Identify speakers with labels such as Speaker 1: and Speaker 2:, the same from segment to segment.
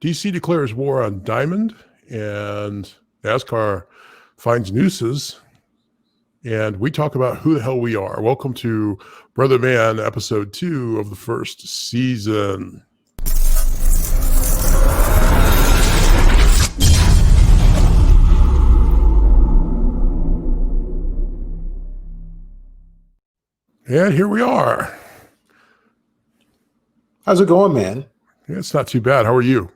Speaker 1: DC declares war on Diamond, and NASCAR finds Nooses, and we talk about who the hell we are. Welcome to Brother Man, episode 2 of the first season. And here we are.
Speaker 2: How's it going, man?
Speaker 1: It's not too bad. How are you?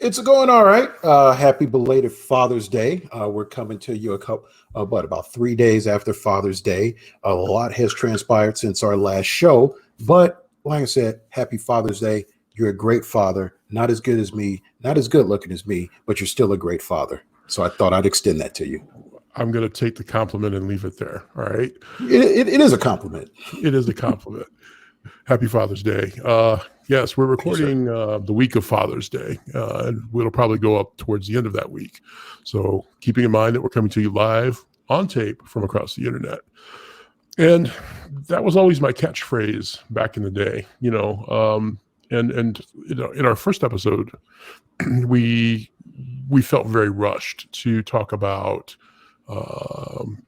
Speaker 2: It's going all right. Happy belated Father's Day. We're coming to you about 3 days after Father's Day. A lot has transpired since our last show, but like I said, happy Father's Day. You're a great father, not as good as me, not as good looking as me, but you're still a great father. So I thought I'd extend that to you.
Speaker 1: I'm going to take the compliment and leave it there. All right.
Speaker 2: It is a compliment.
Speaker 1: It is a compliment. Happy Father's Day. Yes, we're recording the week of Father's Day, and it'll probably go up towards the end of that week. So keeping in mind that we're coming to you live on tape from across the internet. And that was always my catchphrase back in the day, and in our first episode, we felt very rushed to talk about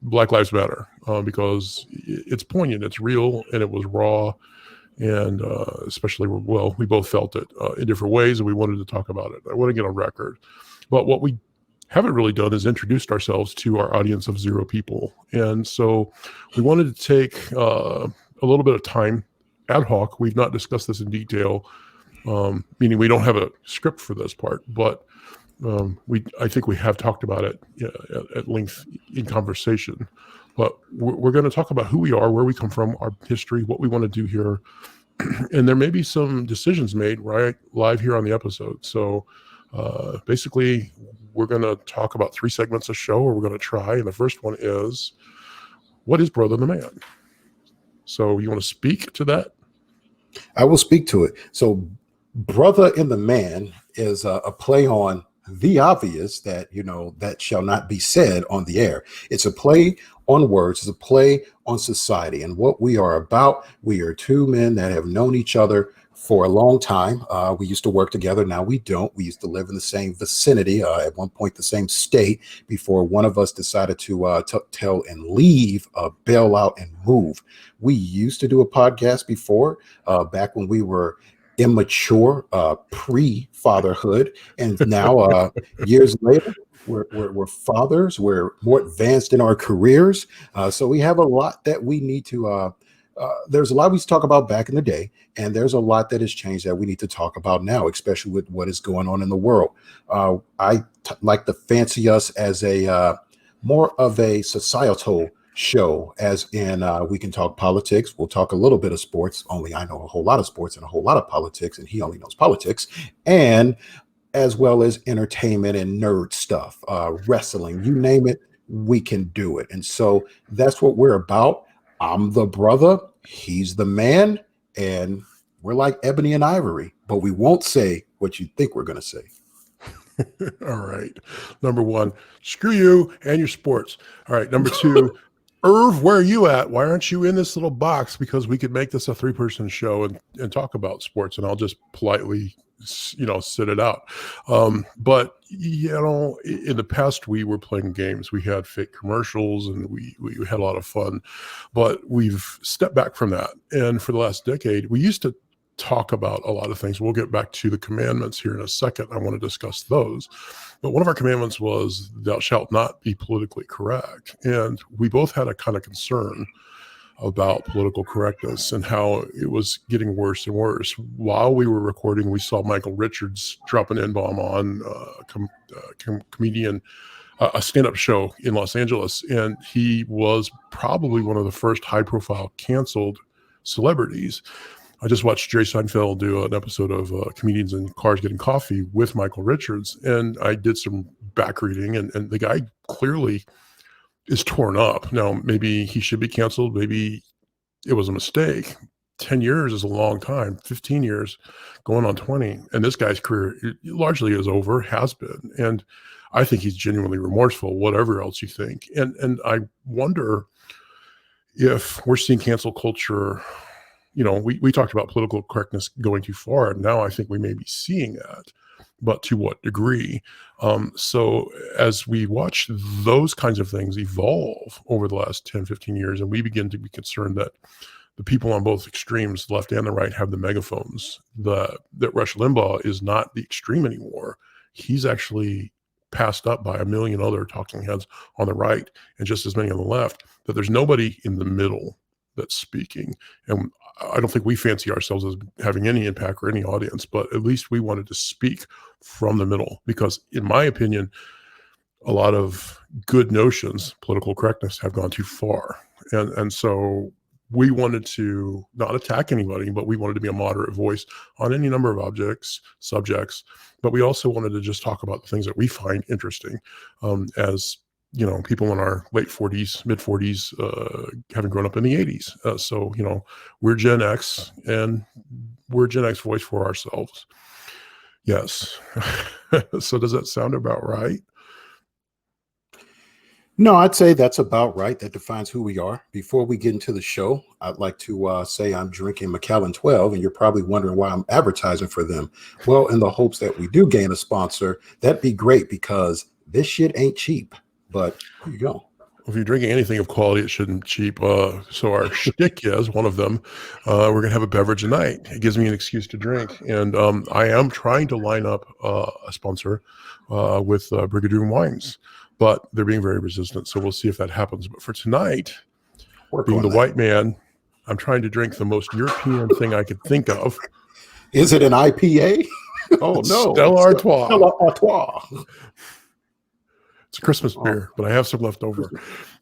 Speaker 1: Black Lives Matter because it's poignant, it's real, and it was raw. And especially, we both felt it in different ways, and we wanted to talk about it. I want to get on record. But what we haven't really done is introduced ourselves to our audience of 0 people. And so we wanted to take a little bit of time ad hoc. We've not discussed this in detail, meaning we don't have a script for this part, but I think we have talked about it at length in conversation. But we're going to talk about who we are, where we come from, our history, what we want to do here. And there may be some decisions made right live here on the episode. So basically, we're going to talk about 3 segments of show, or we're going to try. And the first one is, what is Brother the Man? So you want to speak to that?
Speaker 2: I will speak to it. So Brother in the Man is a play on the obvious that, that shall not be said on the air. It's a play on words. It's a play on society and what we are about. We are 2 men that have known each other for a long time. We used to work together. Now we don't. We used to live in the same vicinity, at one point the same state, before one of us decided to tell and leave, bail out and move. We used to do a podcast before, back when we were immature, pre-fatherhood, and now years later we're fathers. We're more advanced in our careers, so we have a lot that we need to there's a lot we used to talk about back in the day, and there's a lot that has changed that we need to talk about now, especially with what is going on in the world. I like to fancy us as a more of a societal show, as in we can talk politics. We'll talk a little bit of sports, only I know a whole lot of sports and a whole lot of politics, and he only knows politics, and as well as entertainment and nerd stuff, wrestling, you name it, we can do it. And so that's what we're about. I'm the brother, he's the man, and we're like ebony and ivory, but we won't say what you think we're going to say.
Speaker 1: All right. Number 1, screw you and your sports. All right. Number 2, Irv, where are you at? Why aren't you in this little box? Because we could make this a 3-person show and talk about sports, and I'll just politely, sit it out. But, in the past, we were playing games. We had fake commercials, and we had a lot of fun. But we've stepped back from that. And for the last decade, we used to talk about a lot of things. We'll get back to the commandments here in a second. I want to discuss those. But one of our commandments was, thou shalt not be politically correct. And we both had a kind of concern about political correctness and how it was getting worse and worse. While we were recording, we saw Michael Richards drop an N-bomb on comedian, a stand-up show in Los Angeles. And he was probably one of the first high-profile canceled celebrities. I just watched Jerry Seinfeld do an episode of Comedians in Cars Getting Coffee with Michael Richards, and I did some back reading, and the guy clearly is torn up. Now, maybe he should be canceled. Maybe it was a mistake. 10 years is a long time, 15 years going on 20. And this guy's career largely is over, has been. And I think he's genuinely remorseful, whatever else you think. And I wonder if we're seeing cancel culture we talked about political correctness going too far, and now I think we may be seeing that, but to what degree? So as we watch those kinds of things evolve over the last 10, 15 years, and we begin to be concerned that the people on both extremes, the left and the right, have the megaphones, that Rush Limbaugh is not the extreme anymore. He's actually passed up by a million other talking heads on the right and just as many on the left, that there's nobody in the middle that's speaking. And I don't think we fancy ourselves as having any impact or any audience, but at least we wanted to speak from the middle, because in my opinion, a lot of good notions, political correctness, have gone too far. And so we wanted to not attack anybody, but we wanted to be a moderate voice on any number of subjects. But we also wanted to just talk about the things that we find interesting, as people in our late 40s, mid 40s, having grown up in the 80s. So, we're Gen X, and we're Gen X voice for ourselves. Yes. So does that sound about right?
Speaker 2: No, I'd say that's about right. That defines who we are. Before we get into the show, I'd like to say I'm drinking Macallan 12, and you're probably wondering why I'm advertising for them. Well, in the hopes that we do gain a sponsor, that'd be great, because this shit ain't cheap. But here you go.
Speaker 1: If you're drinking anything of quality, it shouldn't be cheap. So our shtick is one of them. We're going to have a beverage a night. It gives me an excuse to drink. And I am trying to line up a sponsor with Brigadoon Wines, but they're being very resistant. So we'll see if that happens. But for tonight, being the white man, I'm trying to drink the most European thing I could think of.
Speaker 2: Is it an IPA? Oh, no.
Speaker 1: Stella Artois.
Speaker 2: Stella Artois.
Speaker 1: It's a Christmas beer, but I have some left over.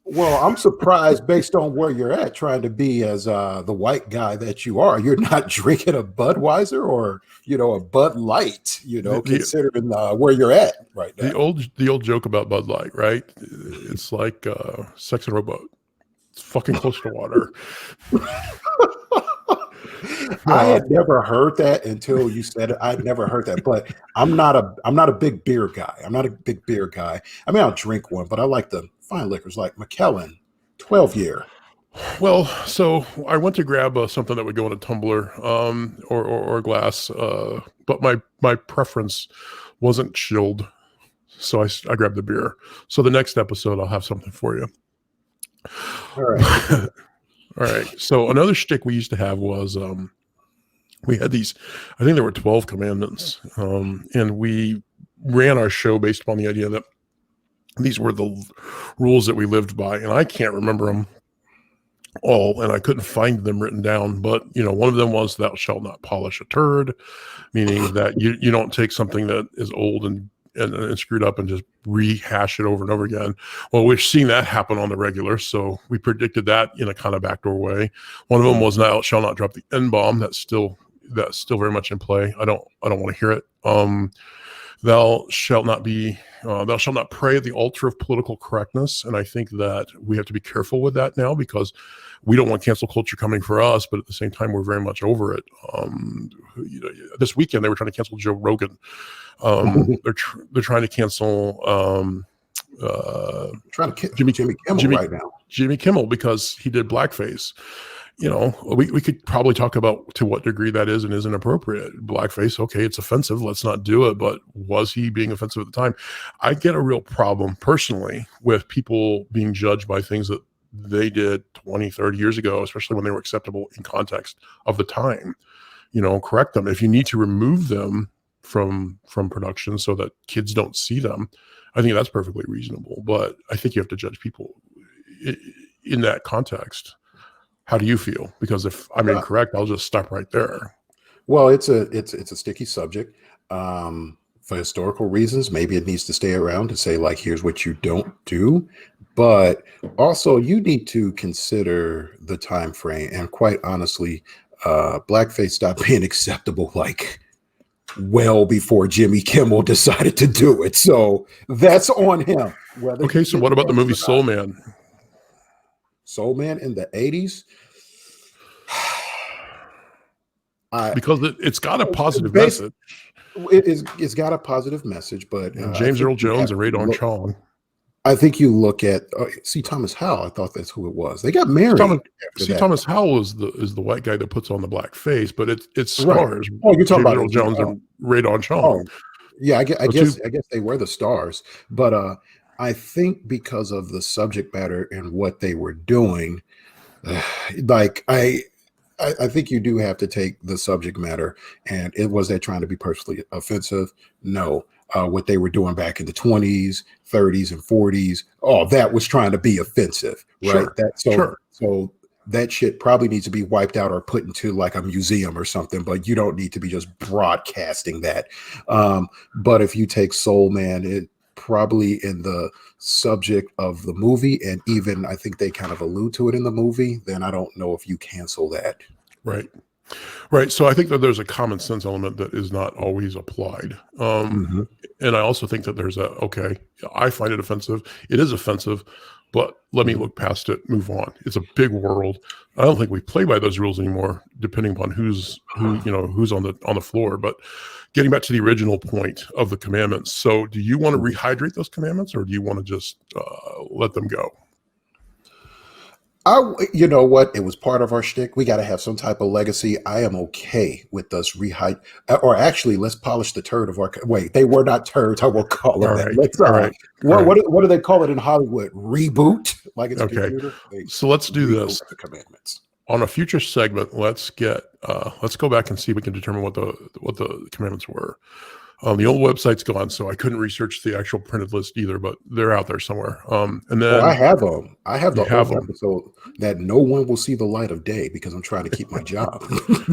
Speaker 2: Well, I'm surprised, based on where you're at, trying to be as the white guy that you are. You're not drinking a Budweiser or, a Bud Light, considering where you're at right now.
Speaker 1: The old joke about Bud Light, right? It's like sex and rowboat. It's fucking close to water.
Speaker 2: I had never heard that until you said it. I'd never heard that, but I'm not a big beer guy. I mean, I'll drink one, but I like the fine liquors like Macallan 12-year.
Speaker 1: Well, so I went to grab something that would go in a tumbler or a glass, but my preference wasn't chilled, so I grabbed the beer. So the next episode, I'll have something for you.
Speaker 2: All right.
Speaker 1: All right. So another shtick we used to have was we had these, I think there were 12 commandments, and we ran our show based upon the idea that these were the rules that we lived by. And I can't remember them all, and I couldn't find them written down. But, one of them was, thou shalt not polish a turd, meaning that you don't take something that is old and screwed up and just rehash it over and over again. Well, we're seeing that happen on the regular, so we predicted that in a kind of backdoor way. One of them was, thou shalt not drop the N-bomb. That's still very much in play. I don't want to hear it. Thou shalt not pray at the altar of political correctness. And I think that we have to be careful with that now, because we don't want cancel culture coming for us, but at the same time, we're very much over it. This weekend they were trying to cancel Joe Rogan. They're trying to cancel
Speaker 2: Jimmy Kimmel right now.
Speaker 1: Jimmy Kimmel, because he did blackface. We could probably talk about to what degree that is and isn't appropriate. Blackface, okay, it's offensive. Let's not do it. But was he being offensive at the time? I get a real problem personally with people being judged by things that they did 20, 30 years ago, especially when they were acceptable in context of the time. Correct them. If you need to remove them from production so that kids don't see them, I think that's perfectly reasonable. But I think you have to judge people in that context. How do you feel? Because if I'm incorrect, I'll just stop right there.
Speaker 2: Well, it's a sticky subject. For historical reasons, maybe it needs to stay around to say, like, here's what you don't do. But also, you need to consider the time frame. And quite honestly, blackface stopped being acceptable like well before Jimmy Kimmel decided to do it. So that's on him.
Speaker 1: Okay, so what about the movie Soul Man?
Speaker 2: Soul Man in the 80s?
Speaker 1: Because it's got a positive message.
Speaker 2: It's got a positive message, but
Speaker 1: James Earl Jones and Ray Don Chong.
Speaker 2: I think you look at see Thomas Howell. I thought that's who it was. They got married after that.
Speaker 1: Thomas Howell is the white guy that puts on the black face, but it
Speaker 2: Right.
Speaker 1: stars
Speaker 2: Oh, you're talking
Speaker 1: James
Speaker 2: about
Speaker 1: Earl
Speaker 2: it.
Speaker 1: Jones and Radon Chong.
Speaker 2: Oh, yeah. I
Speaker 1: So two,
Speaker 2: guess they were the stars, but I think because of the subject matter and what they were doing, like I think you do have to take the subject matter, and it was that trying to be personally offensive? No. What they were doing back in the 20s, 30s, and 40s, all that was trying to be offensive, right?
Speaker 1: sure,
Speaker 2: That
Speaker 1: sure,
Speaker 2: so that shit probably needs to be wiped out or put into like a museum or something, but you don't need to be just broadcasting that. But if you take Soul Man, it probably in the subject of the movie, and even I think they kind of allude to it in the movie, then I don't know if you cancel that.
Speaker 1: right. Right. So I think that there's a common sense element that is not always applied.
Speaker 2: Mhm.
Speaker 1: And I also think that there's okay, I find it offensive. It is offensive, but let me
Speaker 2: Mhm.
Speaker 1: look past it, move on. It's a big world. I don't think we play by those rules anymore, depending upon who's on the floor. But getting back to the original point of the commandments. So do you want to rehydrate those commandments, or do you want to just let them go?
Speaker 2: You know what? It was part of our shtick. We got to have some type of legacy. I am okay with us rehype, or actually, let's polish the turd of our. Wait, they were not turds. I will call them
Speaker 1: All
Speaker 2: that.
Speaker 1: right.
Speaker 2: Let's
Speaker 1: All right. All
Speaker 2: what
Speaker 1: right.
Speaker 2: what do they call it in Hollywood? Reboot, like it's a
Speaker 1: Okay.
Speaker 2: computer. They
Speaker 1: So let's do
Speaker 2: reboot
Speaker 1: this.
Speaker 2: the commandments.
Speaker 1: On a future segment, let's go back and see if we can determine what the commandments were. The old website's gone, so I couldn't research the actual printed list either, but they're out there somewhere. And
Speaker 2: Oh, I
Speaker 1: then
Speaker 2: have them. I have
Speaker 1: you
Speaker 2: the
Speaker 1: have
Speaker 2: old
Speaker 1: them,
Speaker 2: episode that no one will see the light of day because I'm trying to keep my job.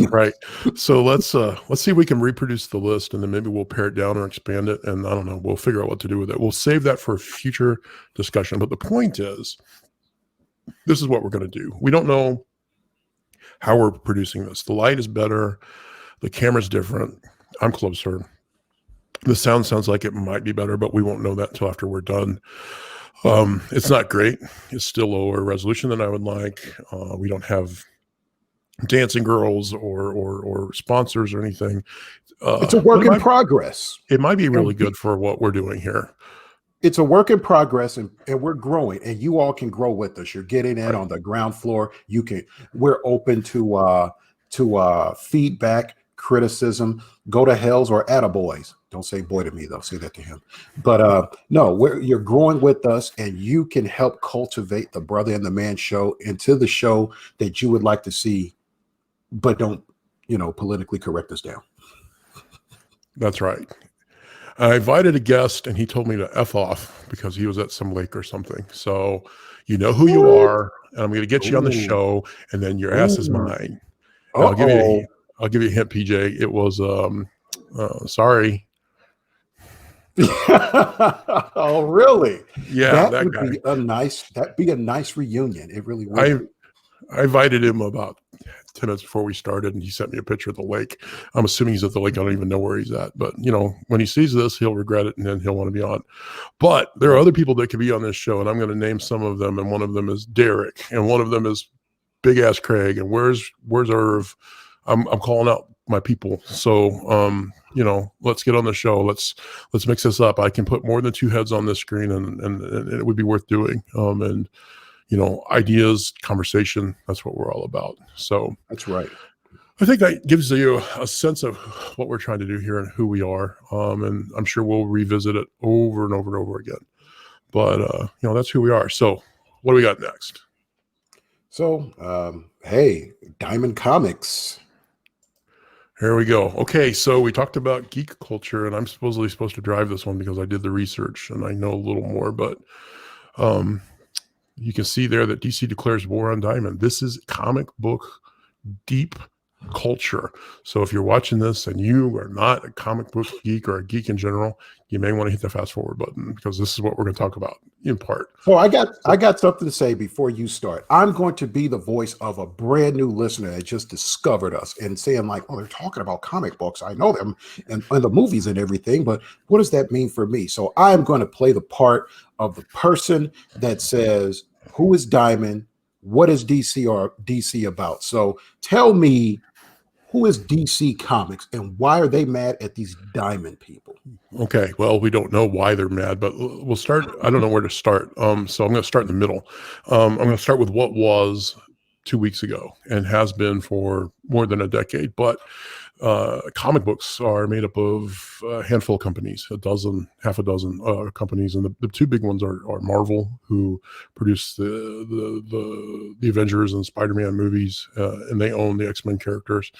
Speaker 1: right? So let's see if we can reproduce the list, and then maybe we'll pare it down or expand it, and I don't know. We'll figure out what to do with it. We'll save that for future discussion. But the point is, this is what we're going to do. We don't know how we're producing this. The light is better. The camera's different. I'm closer. The sound sounds like it might be better, but we won't know that until after we're done. It's not great. It's still lower resolution than I would like. We don't have dancing girls or sponsors or anything.
Speaker 2: It's a
Speaker 1: But
Speaker 2: work in progress.
Speaker 1: it might be really
Speaker 2: And
Speaker 1: good for what we're doing here.
Speaker 2: it's a work in progress, and we're growing, and you all can grow with us. You're getting in
Speaker 1: Right.
Speaker 2: on the ground floor. We're open to feedback, criticism. Go to hells or attaboys. Don't say boy to me though, say that to him. But no, you're growing with us, and you can help cultivate the Brother and the Man show into the show that you would like to see, but don't politically correct us down.
Speaker 1: That's right. I invited a guest and he told me to F off because he was at some lake or something. So you know who you
Speaker 2: What?
Speaker 1: are, and I'm going to get you on the
Speaker 2: Ooh,
Speaker 1: show, and then your ass is
Speaker 2: ooh.
Speaker 1: mine. And
Speaker 2: Uh-oh.
Speaker 1: I'll give you a hint, PJ. It was sorry.
Speaker 2: Oh, really?
Speaker 1: Yeah,
Speaker 2: That
Speaker 1: that
Speaker 2: would
Speaker 1: guy.
Speaker 2: be a nice reunion. It really would
Speaker 1: I
Speaker 2: be.
Speaker 1: I invited him about 10 minutes before we started, and he sent me a picture of the lake. I'm assuming he's at the lake. I don't even know where he's at, but when he sees this, he'll regret it, and then he'll want to be on. But there are other people that could be on this show, and I'm going to name some of them. And one of them is Derek, and one of them is Big Ass Craig. And where's Irv? I'm calling out my people. So let's get on the show. Let's mix this up. I can put more than two heads on this screen, and it would be worth doing. And ideas, conversation, that's what we're all about. So
Speaker 2: That's right.
Speaker 1: I think that gives you a sense of what we're trying to do here and who we are. And I'm sure we'll revisit it over and over and over again. But, that's who we are. So what do we got next?
Speaker 2: So, hey, Diamond Comics.
Speaker 1: Here we go. Okay, so we talked about geek culture, and I'm supposedly supposed to drive this one because I did the research and I know a little more. But you can see there that DC declares war on Diamond. This is comic book deep culture. So if you're watching this and you are not a comic book geek or a geek in general, you may want to hit the fast forward button because this is what we're going to talk about in part.
Speaker 2: So I got something to say before you start. I'm going to be the voice of a brand new listener that just discovered us and saying like, oh, they're talking about comic books. I know them and the movies and everything, but what does that mean for me? So I'm going to play the part of the person that says, who is Diamond? What is DC or DC about? So tell me, Who is DC Comics, and why are they mad at these Diamond people?
Speaker 1: Okay, well, we don't know why they're mad, but we'll start. I don't know where to start. So I'm going to start in the middle. I'm going to start with what was 2 weeks ago and has been for more than a decade. But comic books are made up of a handful of companies, half a dozen companies, and the two big ones are Marvel, who produce the Avengers and Spider-Man movies, and they own the X-Men characters.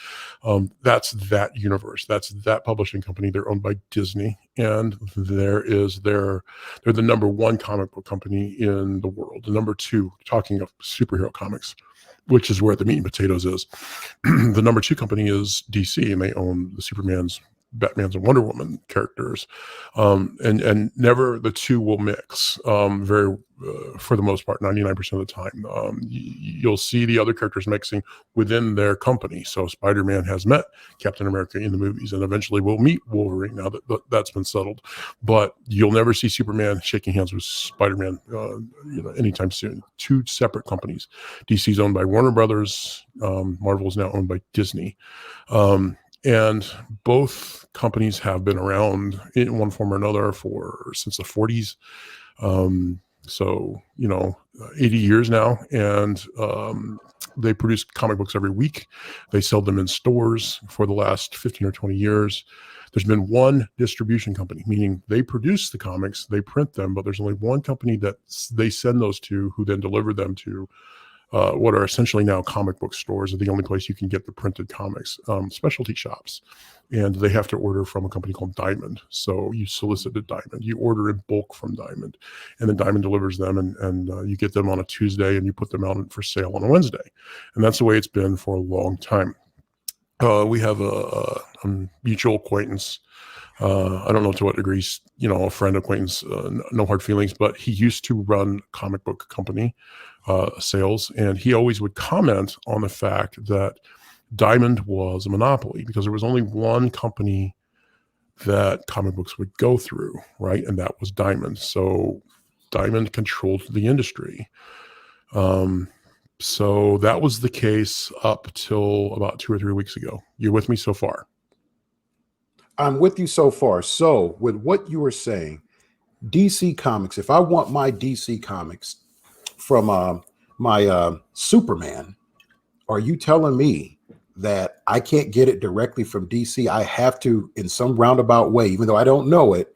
Speaker 1: That's that universe. That's that publishing company. They're owned by Disney, and they're the number one comic book company in the world. The number two, talking of superhero comics, which is where the meat and potatoes is. The number two company is DC, and they own the Supermans, Batmans, and Wonder Woman characters. And never the two will mix. For the most part, 99% of the time, you'll see the other characters mixing within their company. So Spider-Man has met Captain America in the movies, and eventually will meet Wolverine. Now that's been settled, but you'll never see Superman shaking hands with Spider-Man, anytime soon. Two separate companies. DC's owned by Warner Brothers. Marvel is now owned by Disney. And both companies have been around in one form or another since the 40s. So, 80 years now. And they produce comic books every week. They sell them in stores for the last 15 or 20 years. There's been one distribution company, meaning they produce the comics, they print them, but there's only one company that they send those to, who then deliver them to what are essentially now comic book stores. Are the only place you can get the printed comics, specialty shops. And they have to order from a company called Diamond. So you solicit a Diamond, you order in bulk from Diamond, and then Diamond delivers them, and you get them on a Tuesday, and you put them out for sale on a Wednesday. And that's the way it's been for a long time. We have a mutual acquaintance. I don't know to what degree, a friend, acquaintance, no hard feelings, but he used to run a comic book company, sales, and he always would comment on the fact that Diamond was a monopoly because there was only one company that comic books would go through, right? And that was Diamond. So Diamond controlled the industry. So that was the case up till about 2 or 3 weeks ago. You with me so far?
Speaker 2: I'm with you so far. So with what you were saying, DC Comics, if I want my DC Comics from my Superman, are you telling me that I can't get it directly from DC? I have to, in some roundabout way, even though I don't know it,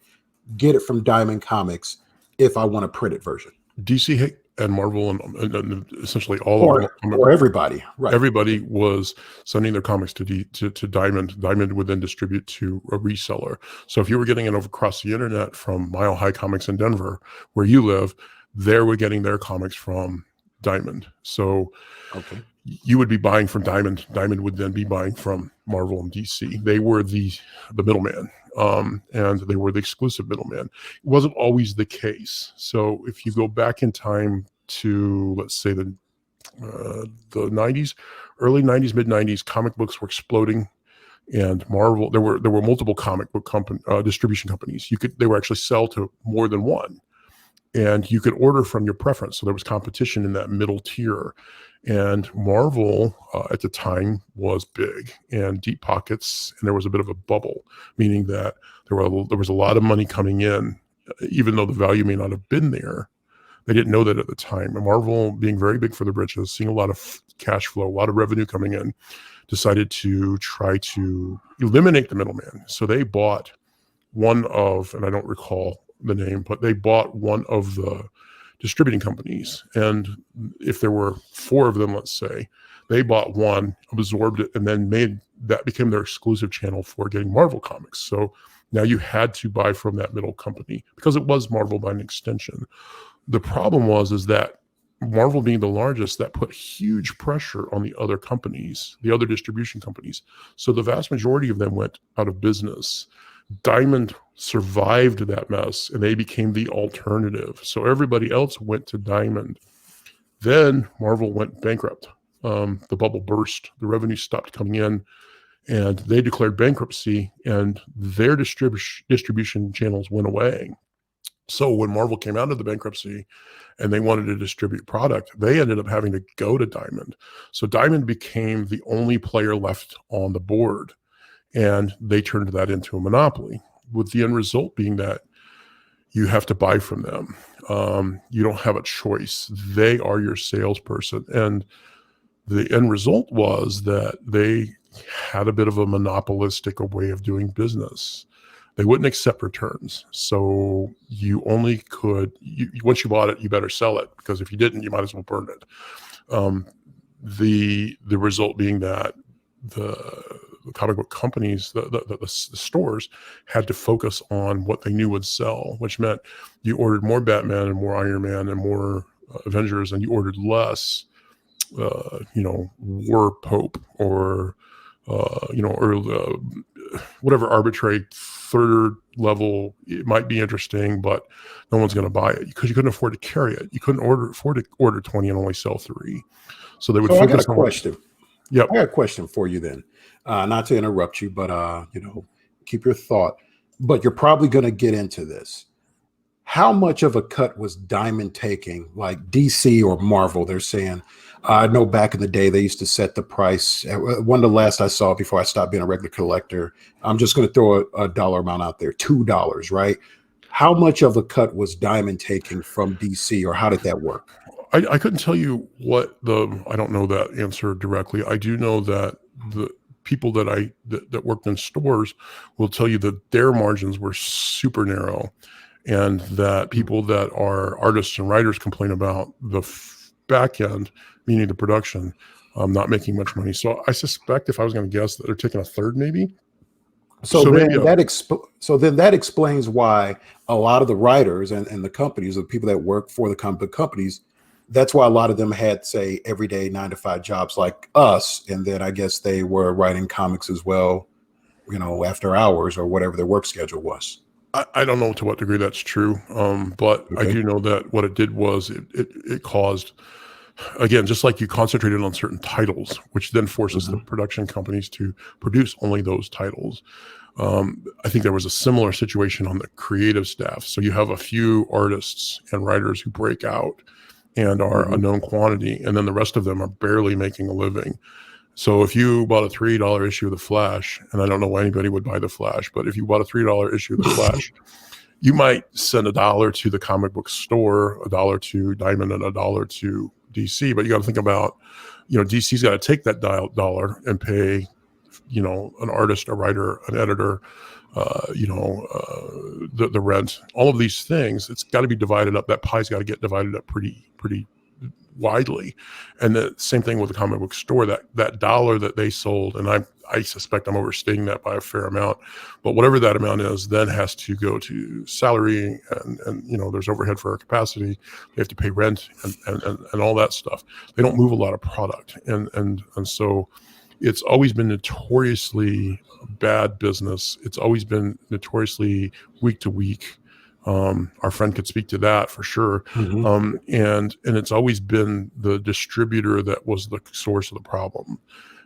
Speaker 2: get it from Diamond Comics if I want a printed version.
Speaker 1: DC and Marvel and essentially all of them,
Speaker 2: or everybody, right?
Speaker 1: Everybody was sending their comics to Diamond. Diamond would then distribute to a reseller. So if you were getting it over across the internet from Mile High Comics in Denver, where you live, they were getting their comics from Diamond. So
Speaker 2: okay,
Speaker 1: you would be buying from Diamond. Diamond would then be buying from Marvel and DC. They were the middleman, and they were the exclusive middleman. It wasn't always the case. So if you go back in time to, let's say, the 90s, early 90s, mid 90s, comic books were exploding. And Marvel, there were multiple comic book distribution companies. They were actually sell to more than one. And you could order from your preference. So there was competition in that middle tier. And Marvel at the time was big and deep pockets, and there was a bit of a bubble, meaning that there was a lot of money coming in, even though the value may not have been there. They didn't know that at the time. And Marvel, being very big for the britches, seeing a lot of cash flow, a lot of revenue coming in, decided to try to eliminate the middleman. So they bought one of, and I don't recall the name, but they bought one of the distributing companies. And if there were 4 of them, let's say, they bought one, absorbed it, and then became their exclusive channel for getting Marvel comics. So now you had to buy from that middle company because it was Marvel by an extension. The problem is that Marvel being the largest, that put huge pressure on the other companies, the other distribution companies. So the vast majority of them went out of business. Diamond survived that mess, and they became the alternative. So everybody else went to Diamond. Then Marvel went bankrupt. The bubble burst. The revenue stopped coming in, and they declared bankruptcy, and their distribution channels went away. So when Marvel came out of the bankruptcy and they wanted to distribute product, they ended up having to go to Diamond. So Diamond became the only player left on the board, and they turned that into a monopoly, with the end result being that you have to buy from them. You don't have a choice. They are your salesperson. And the end result was that they had a bit of a monopolistic way of doing business. They wouldn't accept returns. So you only could, once you bought it, you better sell it, because if you didn't, you might as well burn it. The result being that the comic book companies, the stores, had to focus on what they knew would sell, which meant you ordered more Batman and more Iron Man and more Avengers, and you ordered less, War Pope or whatever arbitrary third level. It might be interesting, but no one's going to buy it because you couldn't afford to carry it. You couldn't afford to order 20 and only sell 3. So they would focus on.
Speaker 2: I got a question.
Speaker 1: Yep.
Speaker 2: I got a question for you then. Not to interrupt you, but keep your thought. But you're probably going to get into this. How much of a cut was Diamond taking, like DC or Marvel? They're saying, I know back in the day they used to set the price. One of the last I saw before I stopped being a regular collector, I'm just going to throw a dollar amount out there, $2, right? How much of a cut was Diamond taking from DC, or how did that work?
Speaker 1: I couldn't tell you I don't know that answer directly. I do know that the people that worked in stores will tell you that their margins were super narrow, and that people that are artists and writers complain about the back end, meaning the production, not making much money. So I suspect, if I was going to guess, that they're taking a third, maybe.
Speaker 2: So then that explains why a lot of the writers and the companies, the people that work for the comic book companies, that's why a lot of them had, say, everyday 9-to-5 jobs like us. And then I guess they were writing comics as well, after hours or whatever their work schedule was.
Speaker 1: I don't know to what degree that's true. But okay. I do know that what it did was it caused, again, just like you concentrated on certain titles, which then forces the production companies to produce only those titles. I think there was a similar situation on the creative staff. So you have a few artists and writers who break out and are a known quantity, and then the rest of them are barely making a living. So if you bought a $3 issue of The Flash, and I don't know why anybody would buy The Flash, but if you bought a $3 issue of The Flash, you might send $1 to the comic book store, $1 to Diamond, and $1 to DC. But you got to think about, DC's got to take that dollar and pay, an artist, a writer, an editor, the rent, all of these things. It's got to be divided up. That pie's got to get divided up pretty widely. And the same thing with the comic book store, that dollar that they sold, and I suspect I'm overstating that by a fair amount, but whatever that amount is then has to go to salary, and there's overhead for our capacity. They have to pay rent and all that stuff. They don't move a lot of product. And so it's always been notoriously bad business. It's always been notoriously week to week. Our friend could speak to that for sure. And it's always been the distributor that was the source of the problem,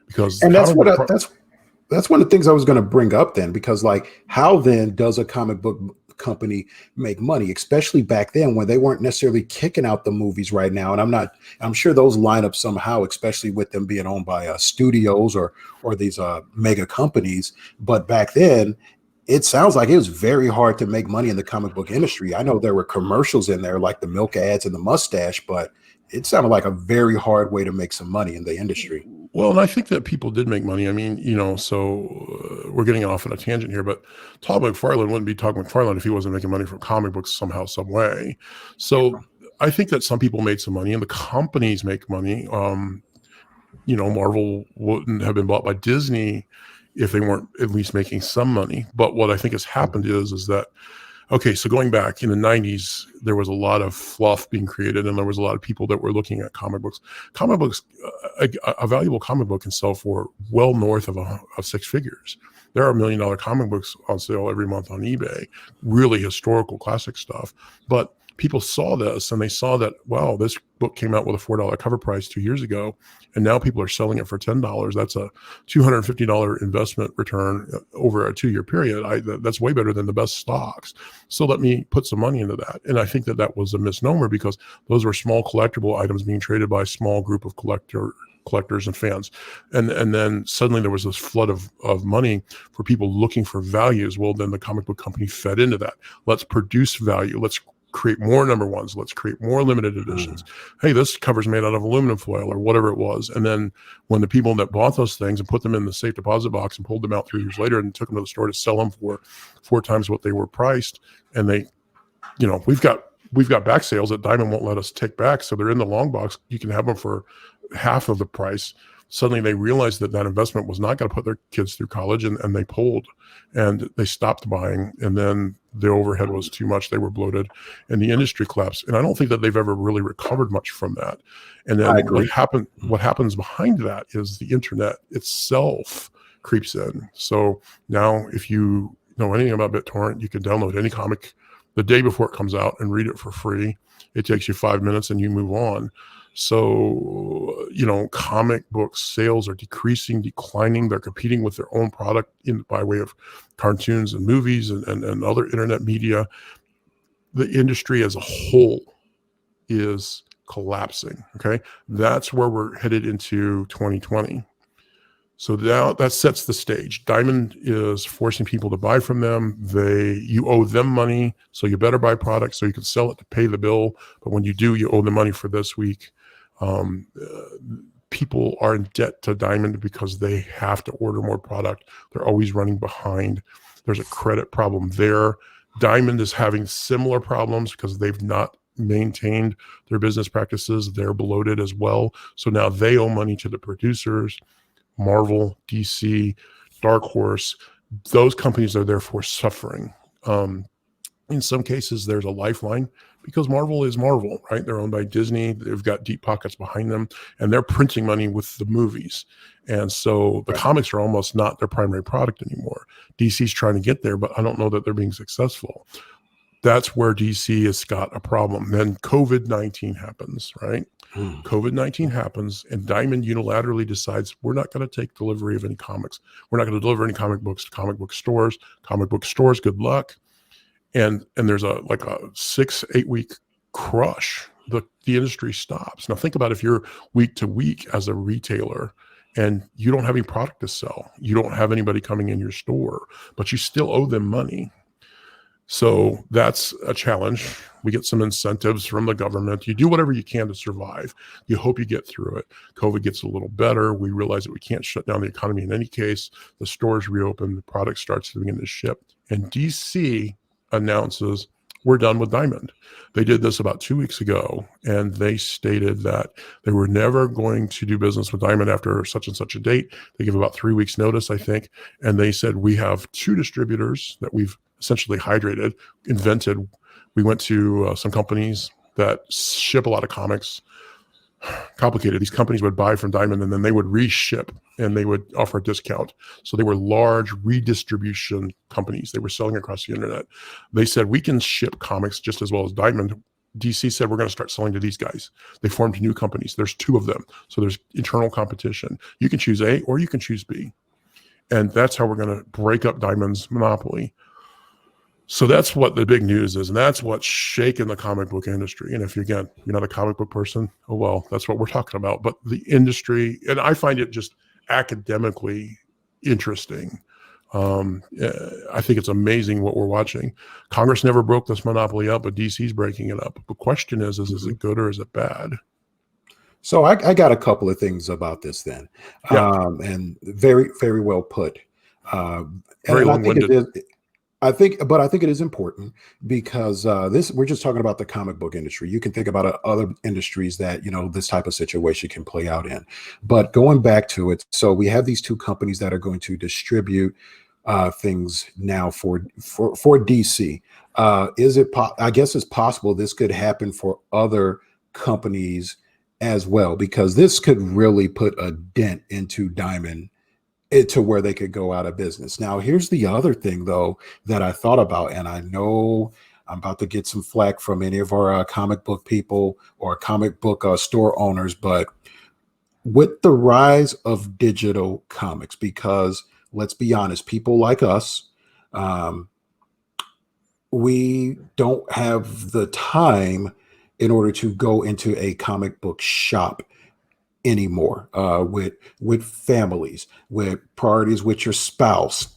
Speaker 1: because
Speaker 2: that's one of the things I was going to bring up then, because how then does a comic book company make money, especially back then when they weren't necessarily kicking out the movies right now? And I'm sure those line up somehow, especially with them being owned by studios or these mega companies. But back then, it sounds like it was very hard to make money in the comic book industry. I know there were commercials in there like the milk ads and the mustache, but it sounded like a very hard way to make some money in the industry.
Speaker 1: Well, and I think that people did make money. I mean, so we're getting off on a tangent here, but Todd McFarlane wouldn't be Todd McFarlane if he wasn't making money from comic books somehow, some way. So I think that some people made some money, and the companies make money. Marvel wouldn't have been bought by Disney if they weren't at least making some money. But what I think has happened is that, okay, so going back in the 90s, there was a lot of fluff being created, and there was a lot of people that were looking at comic books. Comic books, a valuable comic book can sell for well north of 6 figures. There are $1 million comic books on sale every month on eBay, really historical classic stuff. But people saw this and they saw that, wow, this book came out with a $4 cover price 2 years ago, and now people are selling it for $10. That's a $250 investment return over a 2-year period. That's way better than the best stocks. So let me put some money into that. And I think that that was a misnomer, because those were small collectible items being traded by a small group of collectors and fans. And then suddenly there was this flood of money for people looking for values. Well, then the comic book company fed into that. Let's produce value. Let's create more number ones. Let's create more limited editions. Hey, this cover's made out of aluminum foil or whatever it was. And then when the people that bought those things and put them in the safe deposit box and pulled them out 3 years later and took them to the store to sell them for 4 times what they were priced, and they, we've got back sales that Diamond won't let us take back. So they're in the long box. You can have them for half of the price. Suddenly they realized that investment was not going to put their kids through college, and they pulled and they stopped buying. And then the overhead was too much. They were bloated and the industry collapsed. And I don't think that they've ever really recovered much from that. And then what happens behind that is the internet itself creeps in. So now if you know anything about BitTorrent, you can download any comic the day before it comes out and read it for free. It takes you 5 minutes and you move on. So, comic book sales are declining. They're competing with their own product by way of cartoons and movies and other internet media. The industry as a whole is collapsing. Okay. That's where we're headed into 2020. So now that sets the stage. Diamond is forcing people to buy from them. You owe them money, so you better buy product so you can sell it to pay the bill. But when you do, you owe them money for this week. People are in debt to Diamond because they have to order more product. They're always running behind. There's a credit problem there. Diamond is having similar problems because they've not maintained their business practices. They're bloated as well. So now they owe money to the producers. Marvel, DC, Dark Horse, those companies are therefore suffering. In some cases, there's a lifeline because Marvel is Marvel, right? They're owned by Disney. They've got deep pockets behind them, and they're printing money with the movies. And so the comics are almost not their primary product anymore. DC's trying to get there, but I don't know that they're being successful. That's where DC has got a problem. Then COVID-19 happens, right? COVID-19 happens, and Diamond unilaterally decides we're not going to take delivery of any comics. We're not going to deliver any comic books to comic book stores. Comic book stores, good luck. And there's a 6-8 week crush. The industry stops. Now think about if you're week to week as a retailer and you don't have any product to sell. You don't have anybody coming in your store, but you still owe them money. So that's a challenge. We get some incentives from the government. You do whatever you can to survive. You hope you get through it. COVID gets a little better. We realize that we can't shut down the economy in any case. The stores reopen. The product starts to begin to ship. And DC announces we're done with Diamond. They did this about 2 weeks ago, and they stated that they were never going to do business with Diamond after such and such a date. They give about 3 weeks notice, I think. And they said, we have 2 distributors that we've essentially invented. We went to some companies that ship a lot of comics. Complicated. These companies would buy from Diamond and then they would reship and they would offer a discount. So they were large redistribution companies. They were selling across the internet. They said, we can ship comics just as well as Diamond. DC said, we're going to start selling to these guys. They formed new companies. There's 2 of them. So there's internal competition. You can choose A or you can choose B. And that's how we're going to break up Diamond's monopoly. So that's what the big news is, and that's what's shaking the comic book industry. And if you're not a comic book person, oh well, that's what we're talking about. But the industry, and I find it just academically interesting. I think it's amazing what we're watching. Congress never broke this monopoly up, but DC's breaking it up. The question is it good or is it bad?
Speaker 2: So I got a couple of things about this then, and very, very well put.
Speaker 1: Very long-winded.
Speaker 2: I think it is important because we're just talking about the comic book industry. You can think about other industries that, this type of situation can play out in. But going back to it, so we have these 2 companies that are going to distribute things now for DC. I guess it's possible this could happen for other companies as well, because this could really put a dent into Diamond to where they could go out of business. Now, here's the other thing, though, that I thought about, and I know I'm about to get some flack from any of our comic book people or comic book store owners, but with the rise of digital comics, because let's be honest, people like us, um, we don't have the time in order to go into a comic book shop anymore, with families, with priorities with your spouse,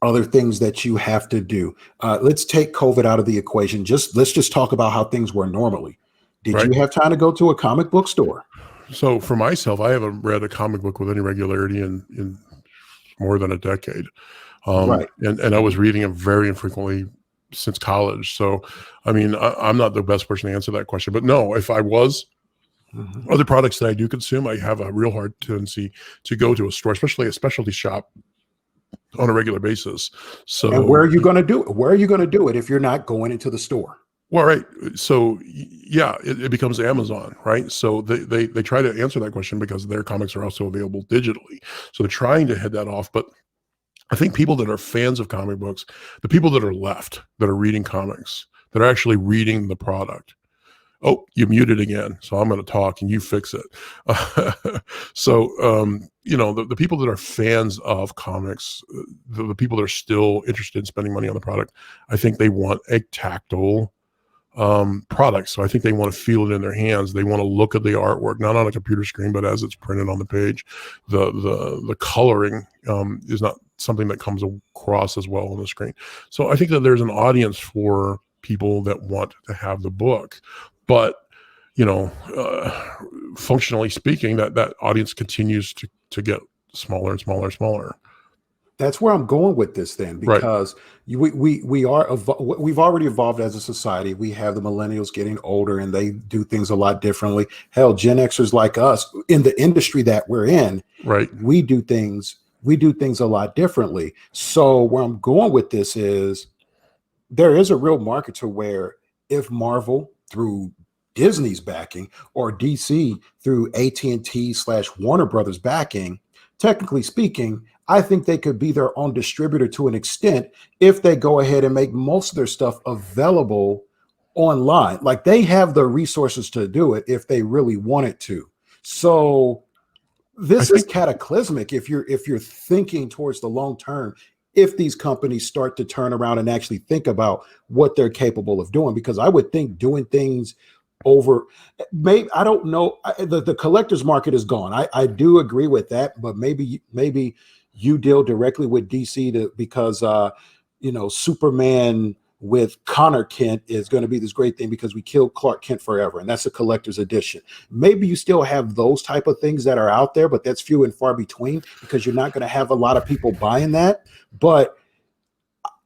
Speaker 2: other things that you have to do. Let's take COVID out of the equation. Let's just talk about how things were normally. Did
Speaker 1: Right.
Speaker 2: you have time to go to a comic book store?
Speaker 1: So for myself, I haven't read a comic book with any regularity in more than a decade.
Speaker 2: Right.
Speaker 1: And I was reading them very infrequently since college. So, I mean, I'm not the best person to answer that question, but no, if I was,
Speaker 2: Mhm.
Speaker 1: other products that I do consume, I have a real hard tendency to go to a store, especially a specialty shop, on a regular basis.
Speaker 2: And where
Speaker 1: So,
Speaker 2: are you going to do it? Where are you going to do it if you're not going into the store?
Speaker 1: well, right. So, yeah, it becomes Amazon, right? So they try to answer that question because their comics are also available digitally. So they're trying to head that off. But I think people that are fans of comic books, the people that are left that are reading comics, that are actually reading the product. Oh, you muted again, so I'm going to talk and you fix it. The people that are fans of comics, the people that are still interested in spending money on the product, I think they want a tactile product. So I think they want to feel it in their hands. They want to look at the artwork, not on a computer screen, but as it's printed on the page. The coloring is not something that comes across as well on the screen. So I think that there's an audience for people that want to have the book, but functionally speaking, that audience continues to get smaller and smaller and smaller.
Speaker 2: That's where I'm going with this then,
Speaker 1: Right.
Speaker 2: because we've already evolved as a society. We have the millennials getting older and they do things a lot differently. Hell, Gen Xers like us in the industry that we're in,
Speaker 1: Right.
Speaker 2: we do things a lot differently. So where I'm going with this is there is a real market to where if Marvel through Disney's backing or DC through AT&T/Warner Brothers backing, technically speaking, I think they could be their own distributor to an extent if they go ahead and make most of their stuff available online. Like they have the resources to do it if they really wanted to. So
Speaker 1: I
Speaker 2: this is
Speaker 1: think
Speaker 2: cataclysmic if you're thinking towards the long term, if these companies start to turn around and actually think about what they're capable of doing, because I would think doing things over, maybe, I don't know, the collector's market is gone. I do agree with that, but maybe you deal directly with DC because Superman with Connor Kent is going to be this great thing because we killed Clark Kent forever, and that's a collector's edition. Maybe you still have those type of things that are out there, but that's few and far between because you're not going to have a lot of people buying that. But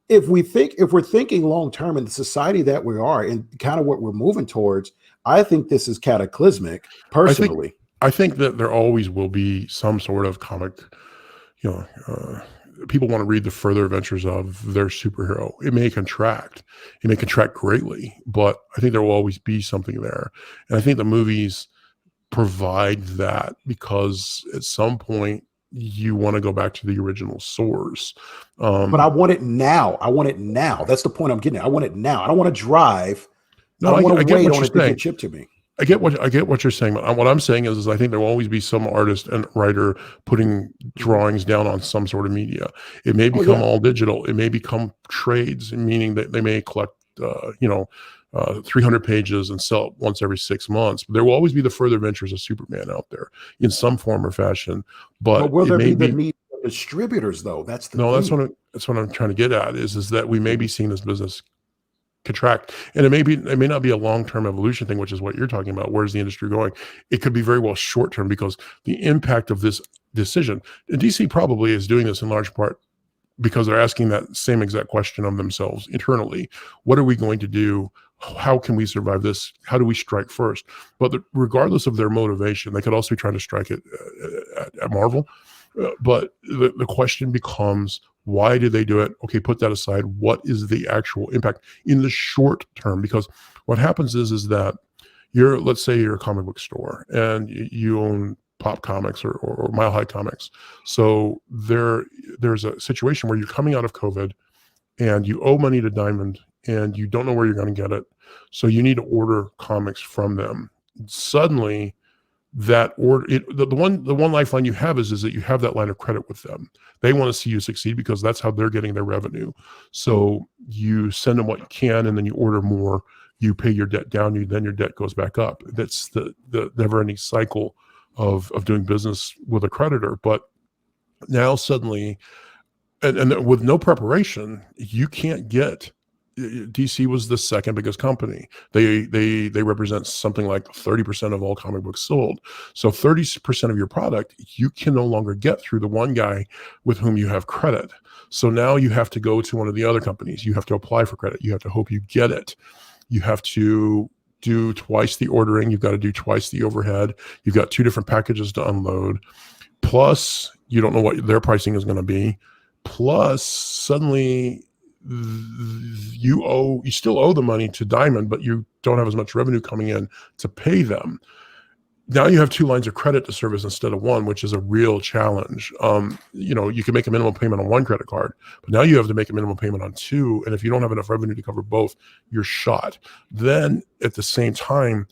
Speaker 2: if we're thinking long term in the society that we are and kind of what we're moving towards, I think this is cataclysmic
Speaker 1: I think
Speaker 2: personally.
Speaker 1: I think that there always will be some sort of comic, you know, people want to read the further adventures of their superhero. It may contract greatly, but I think there will always be something there. And I think the movies provide that because at some point you want to go back to the original source.
Speaker 2: But I want it now. I want it now. That's the point I'm getting at. I want it now. I don't want to drive. I
Speaker 1: No,
Speaker 2: don't want
Speaker 1: I
Speaker 2: to
Speaker 1: get
Speaker 2: wait
Speaker 1: what
Speaker 2: on
Speaker 1: you're
Speaker 2: it to
Speaker 1: saying.
Speaker 2: get shipped to me.
Speaker 1: I get what you're saying. What I'm saying is I think there will always be some artist and writer putting drawings down on some sort of media. It may
Speaker 2: Oh
Speaker 1: become
Speaker 2: yeah.
Speaker 1: all digital. It may become trades, meaning that they may collect, 300 pages and sell it once every 6 months. But there will always be the further adventures of Superman out there in some form or fashion.
Speaker 2: But
Speaker 1: But
Speaker 2: will
Speaker 1: it
Speaker 2: there
Speaker 1: may
Speaker 2: be the
Speaker 1: be
Speaker 2: need for distributors though? That's the
Speaker 1: no.
Speaker 2: thing.
Speaker 1: That's what I'm trying to get at is that we may be seeing this business contract, and it may not be a long-term evolution thing, which is what you're talking about. Where's the industry going? It could be very well short-term because the impact of this decision, and DC probably is doing this in large part because they're asking that same exact question of themselves internally. What are we going to do? How can we survive this? How do we strike first? But regardless of their motivation, they could also be trying to strike it at Marvel. But the question becomes, why did they do it? Okay, put that aside. What is the actual impact in the short term? Because what happens is that let's say you're a comic book store and you own Pop Comics or Mile High Comics. So there's a situation where you're coming out of COVID and you owe money to Diamond and you don't know where you're going to get it. So you need to order comics from them. Suddenly, that order, the one lifeline you have is that you have that line of credit with them. They want to see you succeed because that's how they're getting their revenue. So you send them what you can, and then you order more. You pay your debt down. Then your debt goes back up. That's the never-ending cycle of doing business with a creditor. But now suddenly, and with no preparation, you can't get. DC was the second biggest company. They represent something like 30% of all comic books sold. So 30% of your product you can no longer get through the one guy with whom you have credit. So now you have to go to one of the other companies. You have to apply for credit. You have to hope you get it. You have to do twice the ordering. You've got to do twice the overhead. You've got 2 different packages to unload. Plus, you don't know what their pricing is going to be. Plus, suddenly you still owe the money to Diamond, but you don't have as much revenue coming in to pay them. Now you have 2 lines of credit to service instead of 1, which is a real challenge. You can make a minimum payment on 1 credit card, but now you have to make a minimum payment on 2. And if you don't have enough revenue to cover both, you're shot. Then at the same time,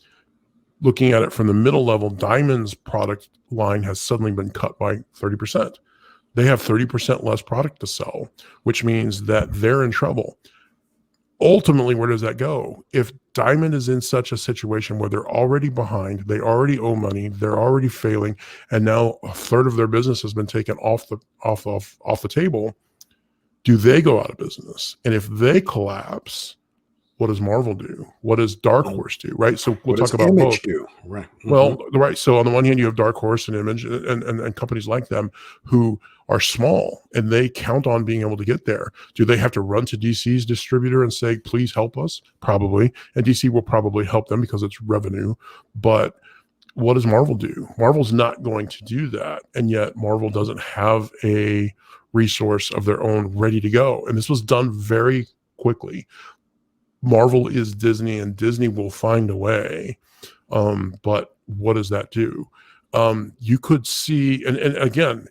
Speaker 1: looking at it from the middle level, Diamond's product line has suddenly been cut by 30%. They have 30% less product to sell, which means that they're in trouble. Ultimately, where does that go? If Diamond is in such a situation where they're already behind, they already owe money, they're already failing, and now a third of their business has been taken off the table, do they go out of business? And if they collapse, what does Marvel do? What does Dark Horse do? Right. So we'll talk about
Speaker 2: Image
Speaker 1: both.
Speaker 2: do? Right. Mm-hmm.
Speaker 1: Well, right. So on the one hand, you have Dark Horse and Image and companies like them who are small and they count on being able to get there. Do they have to run to DC's distributor and say, please help us? Probably. And DC will probably help them because it's revenue. But what does Marvel do? Marvel's not going to do that. And yet Marvel doesn't have a resource of their own ready to go. And this was done very quickly. Marvel is Disney and Disney will find a way. But what does that do? You could see, and again,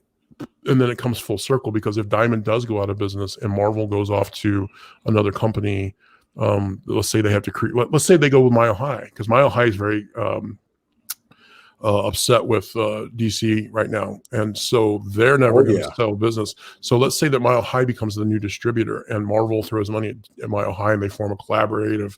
Speaker 1: and then it comes full circle because if Diamond does go out of business and Marvel goes off to another company, let's say they have to create, let's say they go with Mile High, because Mile High is very upset with DC right now. And so they're never going to sell business. So let's say that Mile High becomes the new distributor and Marvel throws money at Mile High and they form a collaborative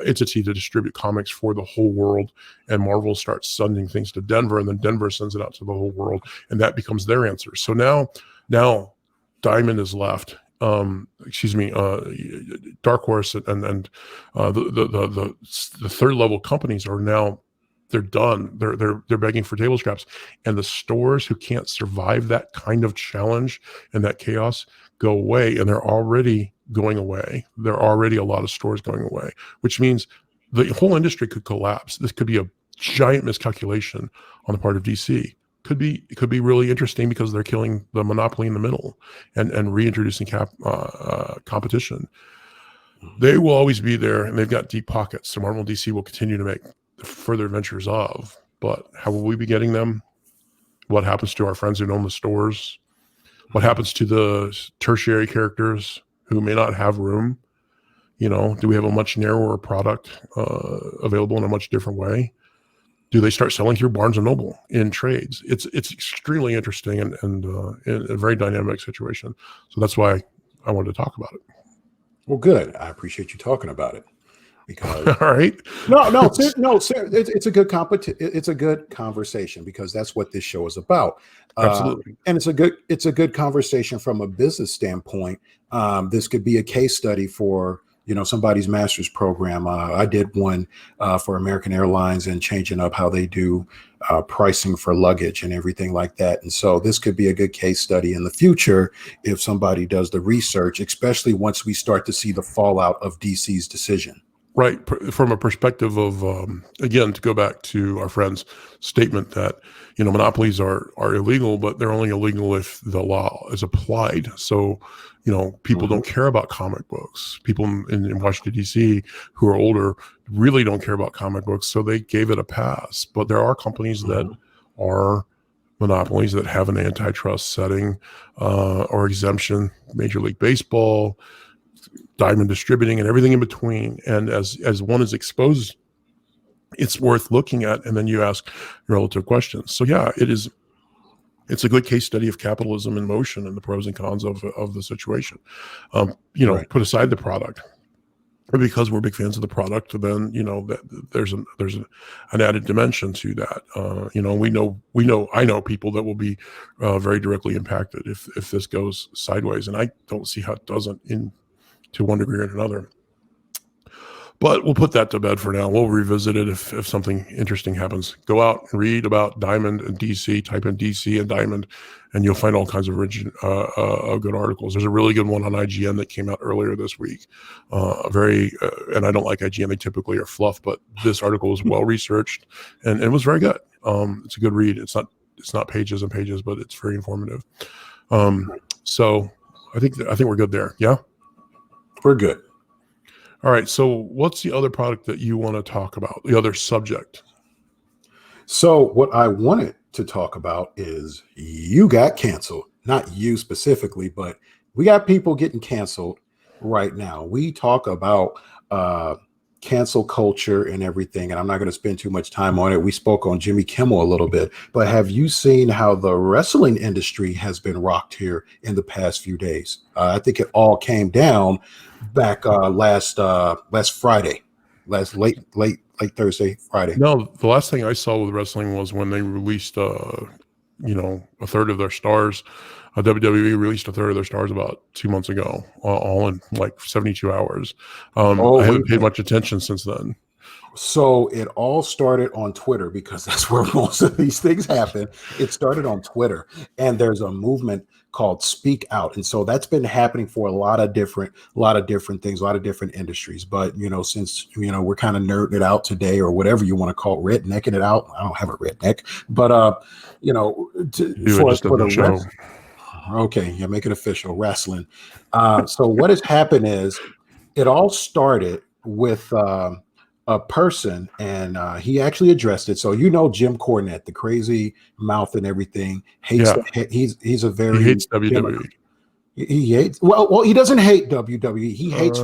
Speaker 1: entity to distribute comics for the whole world. And Marvel starts sending things to Denver and then Denver sends it out to the whole world. And that becomes their answer. So now Diamond is left. Dark Horse and the third level companies are now, they're done. They're begging for table scraps, and the stores who can't survive that kind of challenge and that chaos go away, and they're already going away. There are already a lot of stores going away, which means the whole industry could collapse. This could be a giant miscalculation on the part of DC. It could be really interesting because they're killing the monopoly in the middle and reintroducing competition. They will always be there, and they've got deep pockets. So Marvel and DC will continue to make further ventures of, but how will we be getting them? What happens to our friends who own the stores? What happens to the tertiary characters who may not have room? Do we have a much narrower product available in a much different way? Do they start selling through Barnes & Noble in trades? It's extremely interesting and a very dynamic situation. So that's why I wanted to talk about it.
Speaker 2: Well, good. I appreciate you talking about it. Because
Speaker 1: all right,
Speaker 2: it's a good it's a good conversation because that's what this show is about.
Speaker 1: Absolutely,
Speaker 2: and it's a good conversation from a business standpoint. This could be a case study for somebody's master's program. I did one for American Airlines and changing up how they do pricing for luggage and everything like that. And so this could be a good case study in the future if somebody does the research, especially once we start to see the fallout of DC's decision.
Speaker 1: Right. From a perspective of, again, to go back to our friend's statement that, monopolies are illegal, but they're only illegal if the law is applied. So, people don't care about comic books. People in Washington, D.C. who are older really don't care about comic books. So they gave it a pass. But there are companies that are monopolies that have an antitrust setting or exemption. Major League Baseball, Diamond Distributing, and everything in between. And as one is exposed, it's worth looking at, and then you ask relative questions. So yeah, it's a good case study of capitalism in motion and the pros and cons of the situation.
Speaker 2: Right.
Speaker 1: Put aside the product, because we're big fans of the product, then there's an added dimension to that. I know people that will be very directly impacted if this goes sideways, and I don't see how it doesn't to one degree or another. But we'll put that to bed for now. We'll revisit it if something interesting happens. Go out and read about Diamond and DC. Type in DC and Diamond, and you'll find all kinds of good articles. There's a really good one on IGN that came out earlier this week. And I don't like IGN. They typically are fluff, but this article was well researched and it was very good. It's a good read. It's not pages and pages, but it's very informative. So I think we're good there. Yeah,
Speaker 2: we're good.
Speaker 1: All right. So what's the other product that you want to talk about? The other subject?
Speaker 2: So what I wanted to talk about is you got canceled. Not you specifically, but we got people getting canceled right now. We talk about cancel culture and everything, and I'm not going to spend too much time on it. We spoke on Jimmy Kimmel a little bit, but have you seen how the wrestling industry has been rocked here in the past few days? I think it all came down back last Friday, late Thursday, Friday.
Speaker 1: No, the last thing I saw with wrestling was when they released a third of their stars. WWE released a third of their stars about 2 months ago, all in like 72 hours. I haven't paid much attention since then.
Speaker 2: So it all started on Twitter, because that's where most of these things happen. It started on Twitter, and there's a movement called Speak Out. And so that's been happening for a lot of different things, a lot of different industries. But, since, we're kind of nerding it out today, or whatever you want to call it, rednecking it out. I don't have a redneck, but, for the show. Okay, yeah, make it official, wrestling. So what has happened is it all started with a person, and he actually addressed it. So Jim Cornette, the crazy mouth and everything, hates. Yeah. He's a very
Speaker 1: he hates WWE.
Speaker 2: He hates he doesn't hate WWE. He hates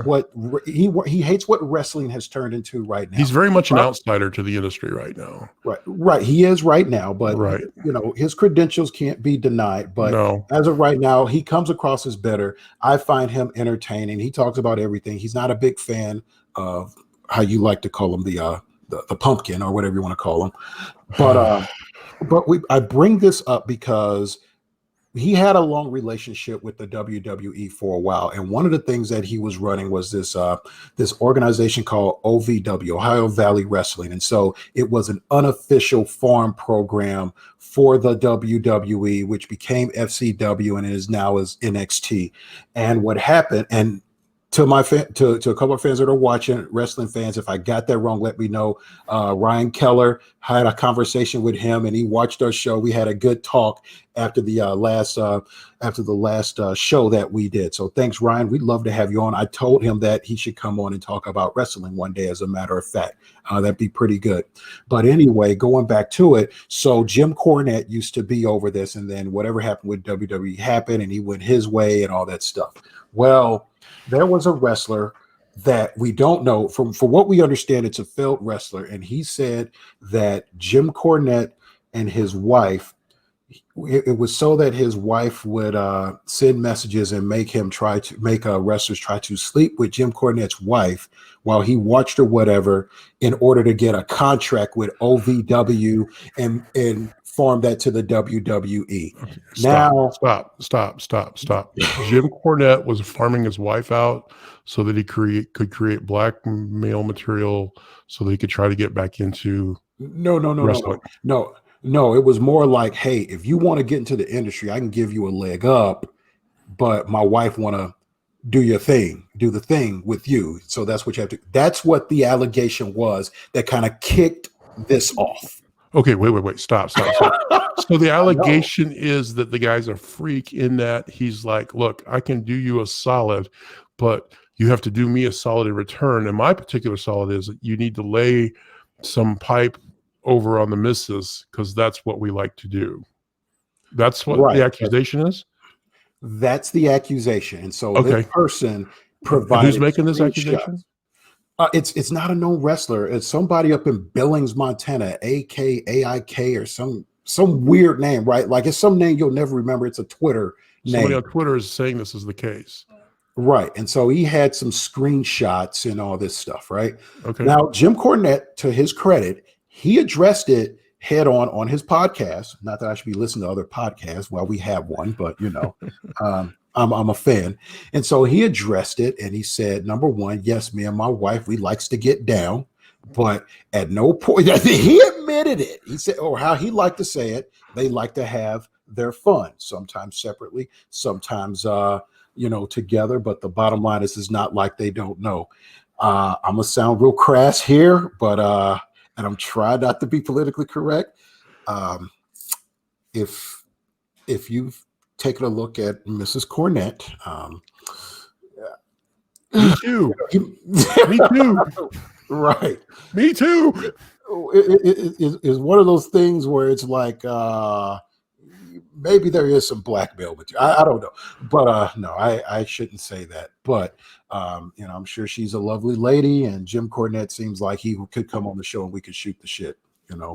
Speaker 2: he hates what wrestling has turned into right now.
Speaker 1: He's very much an outsider to the industry right now.
Speaker 2: Right. He is right now, but his credentials can't be denied. But as of right now, he comes across as better. I find him entertaining. He talks about everything. He's not a big fan of how you like to call him, the pumpkin, or whatever you want to call him. But I bring this up because he had a long relationship with the WWE for a while, and one of the things that he was running was this organization called OVW, Ohio Valley Wrestling, and so it was an unofficial farm program for the WWE, which became FCW and is now as NXT. And what happened, and to a couple of fans that are watching, wrestling fans, if I got that wrong, let me know. Ryan Keller, had a conversation with him, and he watched our show. We had a good talk after the last show that we did. So thanks, Ryan. We'd love to have you on. I told him that he should come on and talk about wrestling one day, as a matter of fact. That'd be pretty good. But anyway, going back to it, so Jim Cornette used to be over this, and then whatever happened with WWE happened, and he went his way and all that stuff. Well, there was a wrestler that we don't know, from what we understand, it's a failed wrestler, and he said that Jim Cornette and his wife, it was so that his wife would send messages and make wrestlers try to sleep with Jim Cornette's wife while he watched or whatever, in order to get a contract with OVW and farm that to the WWE.
Speaker 1: Stop. Jim Cornette was farming his wife out so that he could create blackmail material so that he could try to get back into wrestling.
Speaker 2: No, it was more like, hey, if you want to get into the industry, I can give you a leg up, but my wife want to do the thing with you. So that's what you have to. That's what the allegation was that kind of kicked this off.
Speaker 1: Okay, wait, stop. So the allegation is that the guy's a freak, in that he's like, look, I can do you a solid, but you have to do me a solid in return. And my particular solid is that you need to lay some pipe over on the missus, because that's what we like to do. That's what the accusation is?
Speaker 2: That's the accusation. And so this person
Speaker 1: And who's
Speaker 2: provided
Speaker 1: making this
Speaker 2: screenshots.
Speaker 1: accusation?
Speaker 2: It's not a known wrestler. It's somebody up in Billings, Montana, AKAIK or some weird name, right? Like it's some name you'll never remember. It's a Twitter
Speaker 1: Somebody
Speaker 2: name.
Speaker 1: on Twitter is saying this is the case.
Speaker 2: Right. And so he had some screenshots and all this stuff, right?
Speaker 1: Okay.
Speaker 2: Now, Jim Cornette, to his credit, he addressed it head on his podcast. Not that I should be listening to other podcasts. Well, we have one, but I'm a fan. And so he addressed it and he said, number one, yes, me and my wife, we likes to get down, but at no point, he admitted it. He said, or how he liked to say it, they like to have their fun, sometimes separately, sometimes, together. But the bottom line is not like they don't know. I'm gonna sound real crass here, but and I'm trying not to be politically correct. If you've taken a look at Mrs. Cornette,
Speaker 1: me too. Me too.
Speaker 2: Right.
Speaker 1: Me too.
Speaker 2: It is one of those things where it's like maybe there is some blackmail with you. I don't know, but no, I shouldn't say that. But I'm sure she's a lovely lady, and Jim Cornette seems like he could come on the show and we could shoot the shit. But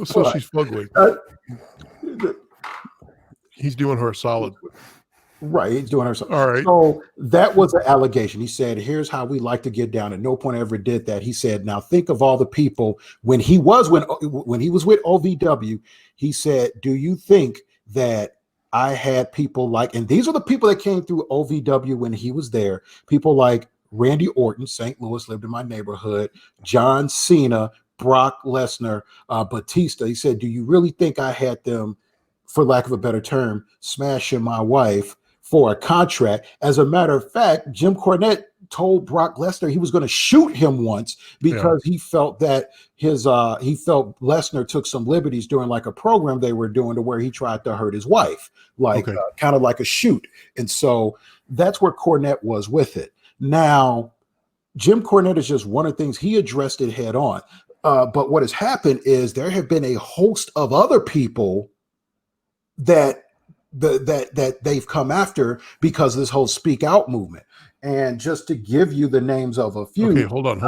Speaker 1: she's fugly. He's doing her a solid.
Speaker 2: Right, he's doing her something.
Speaker 1: All right.
Speaker 2: So that was an allegation. He said, "Here's how we like to get down." At no point ever did that. He said, "Now think of all the people when he was with OVW." He said, "Do you think that I had people like?" And these are the people that came through OVW when he was there. People like Randy Orton, St. Louis, lived in my neighborhood. John Cena, Brock Lesnar, Batista. He said, "Do you really think I had them, for lack of a better term, smashing my wife for a contract?" As a matter of fact, Jim Cornette told Brock Lesnar he was going to shoot him once because he felt that he felt Lesnar took some liberties during like a program they were doing to where he tried to hurt his wife, like kind of like a shoot. And so that's where Cornette was with it. Now, Jim Cornette is just one of the things. He addressed it head on. But what has happened is there have been a host of other people that they've come after because of this whole speak out movement. And just to give you the names of a few.
Speaker 1: Okay, hold on.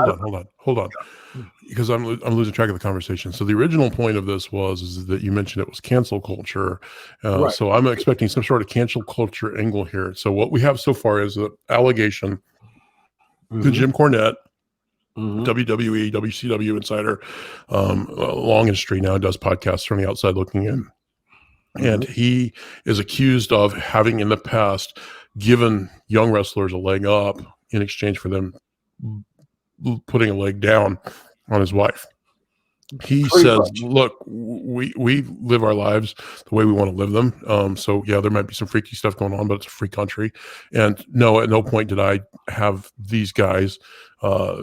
Speaker 1: Because I'm losing track of the conversation. So the original point of this is that you mentioned it was cancel culture. Right. So I'm expecting some sort of cancel culture angle here. So what we have so far is an allegation to Jim Cornette, WWE, WCW insider, long history now, does podcasts from the outside looking in. And he is accused of having in the past given young wrestlers a leg up in exchange for them putting a leg down on his wife. He says, look, we live our lives the way we want to live them. So yeah, there might be some freaky stuff going on, but it's a free country. And no, at no point did I have these guys,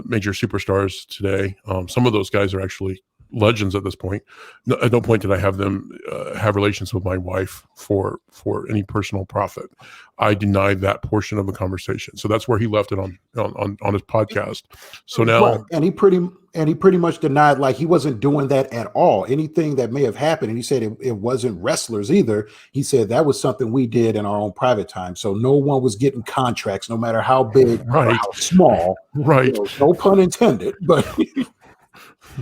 Speaker 1: major superstars today. Some of those guys are actually legends at this point. No, at no point did I have them have relations with my wife for any personal profit. I denied that portion of the conversation. So that's where he left it on his podcast. So now,
Speaker 2: and he pretty much denied, like he wasn't doing that at all. Anything that may have happened, and he said it wasn't wrestlers either. He said that was something we did in our own private time. So no one was getting contracts, no matter how big or how small.
Speaker 1: Right.
Speaker 2: No pun intended, but.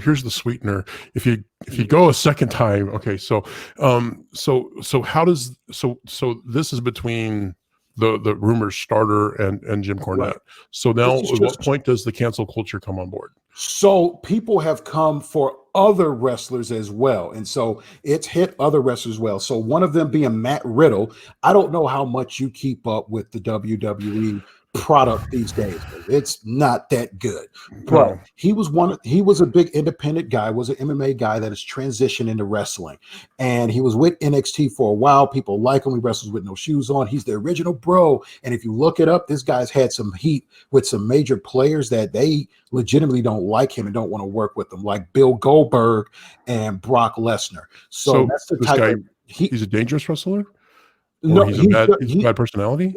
Speaker 1: Here's the sweetener. If you go a second time, okay. So how does so this is between the rumor starter and Jim Cornette. Right. So now, at what point does the cancel culture come on board?
Speaker 2: So people have come for other wrestlers as well, and so it's hit other wrestlers as well. So one of them being Matt Riddle. I don't know how much you keep up with the WWE product these days. It's not that good, but he was a big independent guy, was an MMA guy that has transitioned into wrestling, and he was with NXT for a while. People like him. He wrestles with no shoes on. He's the original bro, and if you look it up, this guy's had some heat with some major players that they legitimately don't like him and don't want to work with him, like Bill Goldberg and Brock Lesnar. So that's the type guy,
Speaker 1: he's a dangerous wrestler.
Speaker 2: No,
Speaker 1: he's a bad personality.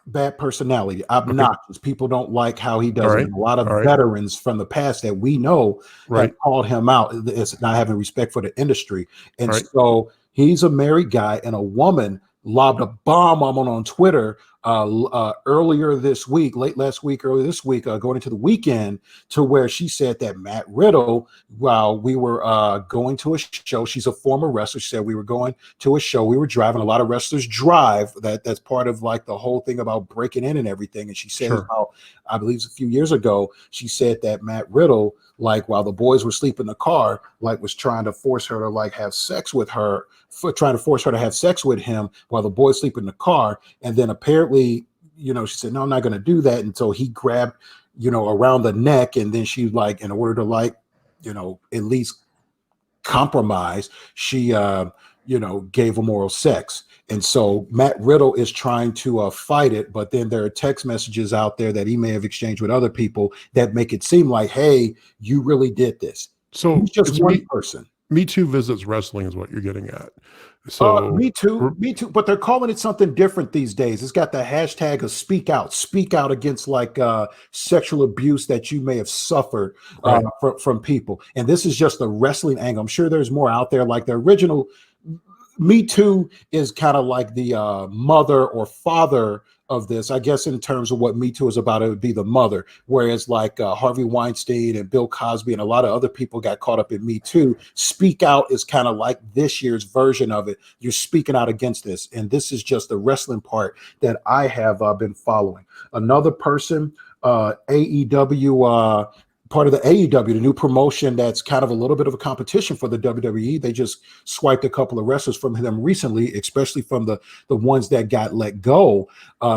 Speaker 2: Bad personality, obnoxious. People don't like how he does it. A lot of veterans from the past that we know have called him out. It's not having respect for the industry. And so he's a married guy, and a woman lobbed a bomb on Twitter earlier this week, late last week, earlier this week, going into the weekend, to where she said that Matt Riddle, while we were going to a show, she's a former wrestler. She said we were going to a show, we were driving. A lot of wrestlers drive. That's part of like the whole thing about breaking in and everything. And she says how, I believe a few years ago, she said that Matt Riddle, like while the boys were asleep in the car, like was trying to force her to like have sex with her, trying to force her to have sex with him while the boys sleep in the car. And then apparently, you know, she said, no, I'm not going to do that. And so he grabbed, you know, around the neck. And then she like, in order to like, you know, at least compromise, she, you know, gave him oral sex. And so Matt Riddle is trying to fight it, but then there are text messages out there that he may have exchanged with other people that make it seem like, hey, you really did this.
Speaker 1: So
Speaker 2: he's just one person.
Speaker 1: MeToo visits wrestling is what you're getting at. So
Speaker 2: me too, but they're calling it something different these days. It's got the hashtag of speak out against like sexual abuse that you may have suffered from people. And this is just the wrestling angle. I'm sure there's more out there. Like the original Me Too is kind of like the mother or father of this, I guess, in terms of what Me Too is about. It would be the mother, whereas like Harvey Weinstein and Bill Cosby and a lot of other people got caught up in Me Too. Speak Out is kind of like this year's version of it. You're speaking out against this, and this is just the wrestling part that I have been following. Another person, AEW. Part of the AEW, the new promotion that's kind of a little bit of a competition for the WWE. They just swiped a couple of wrestlers from them recently, especially from the ones that got let go.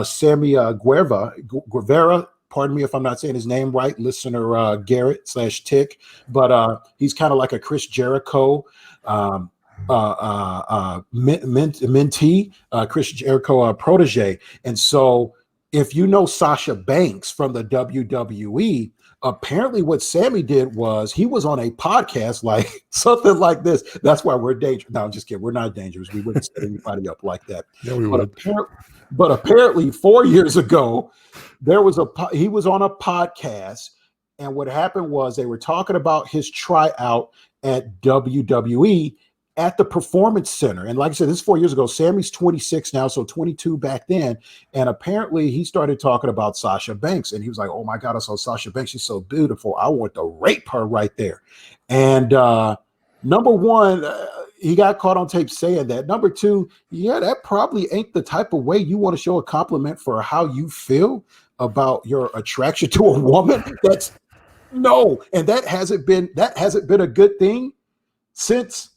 Speaker 2: Sammy Guevara, pardon me if I'm not saying his name right, listener Garrett / Tick, but he's kind of like a Chris Jericho mentee, Chris Jericho protege. And so if you know Sasha Banks from the WWE, apparently what Sammy did was he was on a podcast like something like this. That's why we're dangerous. No, I'm just kidding. We're not dangerous. We wouldn't set anybody up like that.
Speaker 1: Yeah, we would.
Speaker 2: But apparently 4 years ago, he was on a podcast, and what happened was they were talking about his tryout at WWE at the Performance Center. And like I said, this is 4 years ago. Sammy's 26 now, so 22 back then. And apparently he started talking about Sasha Banks. And he was like, oh my God, I saw Sasha Banks. She's so beautiful. I want to rape her right there. And number one, he got caught on tape saying that. Number two, yeah, that probably ain't the type of way you want to show a compliment for how you feel about your attraction to a woman. That's no. And that hasn't been a good thing since,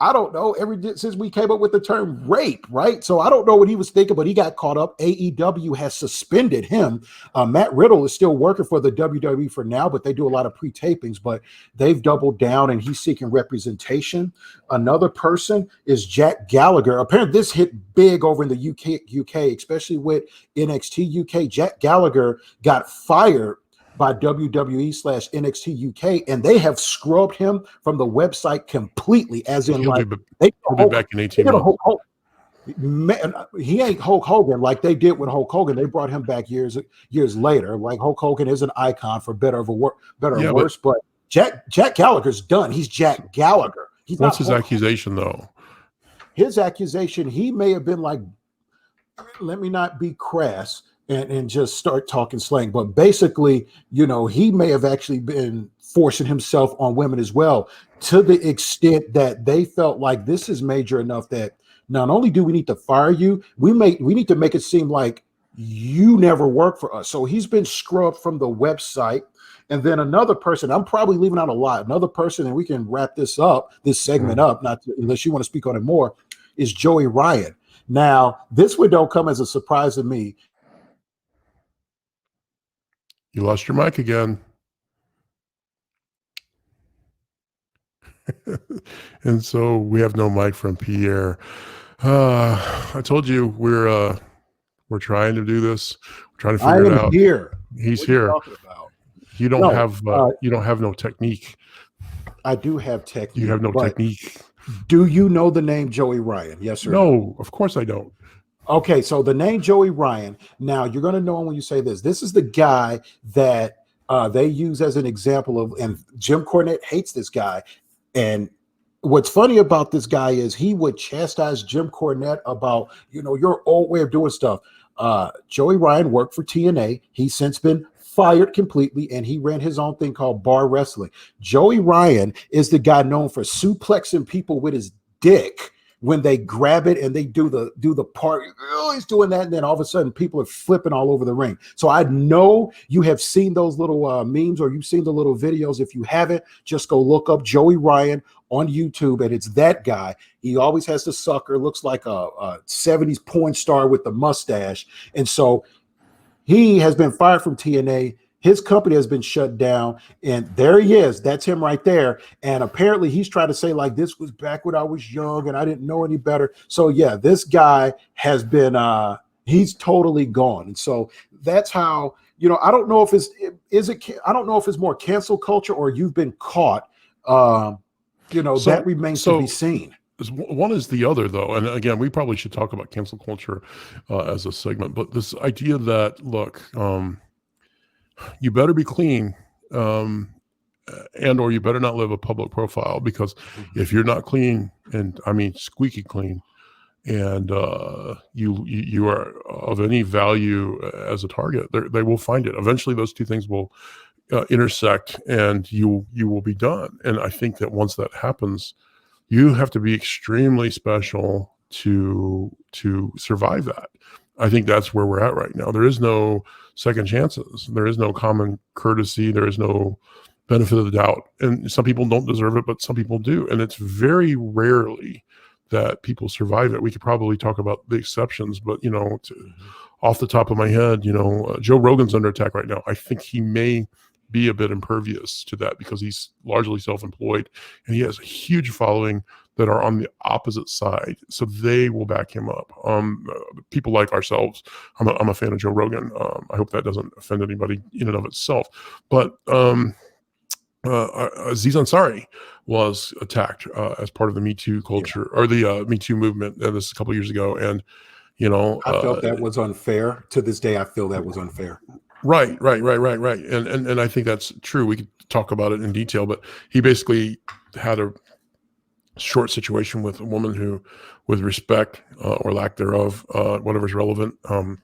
Speaker 2: I don't know, since we came up with the term rape, right? So I don't know what he was thinking, but he got caught up. AEW has suspended him. Matt Riddle is still working for the WWE for now, but they do a lot of pre-tapings, but they've doubled down and he's seeking representation. Another person is Jack Gallagher. Apparently this hit big over in the UK, especially with NXT UK. Jack Gallagher got fired by WWE / NXT UK, and they have scrubbed him from the website completely, as in
Speaker 1: he'll be back in 18 months.
Speaker 2: Man, he ain't Hulk Hogan like they did with Hulk Hogan. They brought him back years later. Like Hulk Hogan is an icon for better or worse, but Jack Gallagher's done. He's Jack Gallagher.
Speaker 1: What's his accusation though?
Speaker 2: His accusation, he may have been like, let me not be crass and just start talking slang, but basically, you know, he may have actually been forcing himself on women as well, to the extent that they felt like this is major enough that not only do we need to fire you, we need to make it seem like you never worked for us. So he's been scrubbed from the website. And then another person, I'm probably leaving out a lot, another person, and we can wrap this segment up, unless you want to speak on it more, is Joey Ryan. Now, this one don't come as a surprise to me.
Speaker 1: You lost your mic again. And so we have no mic from Pierre. I told you we're trying to do this. We're trying to figure it out.
Speaker 2: Here.
Speaker 1: He's here. You don't have no technique.
Speaker 2: I do have technique.
Speaker 1: You have no technique.
Speaker 2: Do you know the name Joey Ryan? Yes or no?
Speaker 1: No, of course I don't.
Speaker 2: Okay, so the name Joey Ryan, now you're going to know when you say this. This is the guy that they use as an example of, and Jim Cornette hates this guy. And what's funny about this guy is he would chastise Jim Cornette about, your old way of doing stuff. Joey Ryan worked for TNA. He's since been fired completely, and he ran his own thing called Bar Wrestling. Joey Ryan is the guy known for suplexing people with his dick when they grab it and they do the part. Oh, he's doing that, and then all of a sudden people are flipping all over the ring. So I know you have seen those little memes, or you've seen the little videos. If you haven't, just go look up Joey Ryan on YouTube, and it's that guy. He always has the sucker, looks like a 70s porn star with the mustache. And so he has been fired from TNA. His company has been shut down, and there he is. That's him right there. And apparently he's trying to say, like, this was back when I was young and I didn't know any better. So yeah, this guy has been he's totally gone. And so that's how, I don't know if I don't know if it's more cancel culture or you've been caught. That remains to be seen.
Speaker 1: One is the other, though. And again, we probably should talk about cancel culture as a segment, but this idea that, look, you better be clean, and or you better not live a public profile, because if you're not clean, and I mean squeaky clean, and you are of any value as a target, they will find it. Eventually, those two things will intersect, and you will be done. And I think that once that happens, you have to be extremely special to survive that. I think that's where we're at right now. There is no second chances. There is no common courtesy. There is no benefit of the doubt. And some people don't deserve it, but some people do. And it's very rarely that people survive it. We could probably talk about the exceptions, but, off the top of my head, Joe Rogan's under attack right now. I think he may be a bit impervious to that because he's largely self-employed, and he has a huge following that are on the opposite side, so they will back him up. People like ourselves, I'm a fan of Joe Rogan. I hope that doesn't offend anybody in and of itself, but Aziz Ansari was attacked as part of the MeToo culture, or the MeToo movement. This a couple of years ago, and
Speaker 2: I felt that was unfair. To this day, I feel that was unfair.
Speaker 1: Right. And I think that's true. We could talk about it in detail, but he basically had a short situation with a woman who, with respect or lack thereof, whatever's relevant and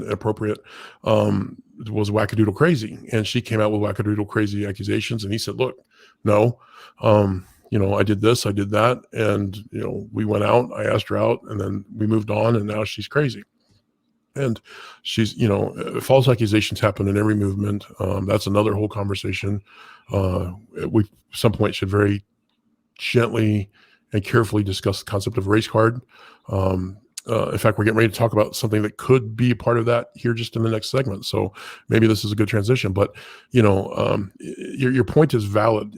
Speaker 1: appropriate, was wackadoodle crazy. And she came out with wackadoodle crazy accusations. And he said, look, no, I did this, I did that. And, we went out, I asked her out, and then we moved on, and now she's crazy. And she's, false accusations happen in every movement. That's another whole conversation. We, at some point, should very gently and carefully discuss the concept of race card. In fact, we're getting ready to talk about something that could be a part of that here just in the next segment. So maybe this is a good transition. But, your point is valid.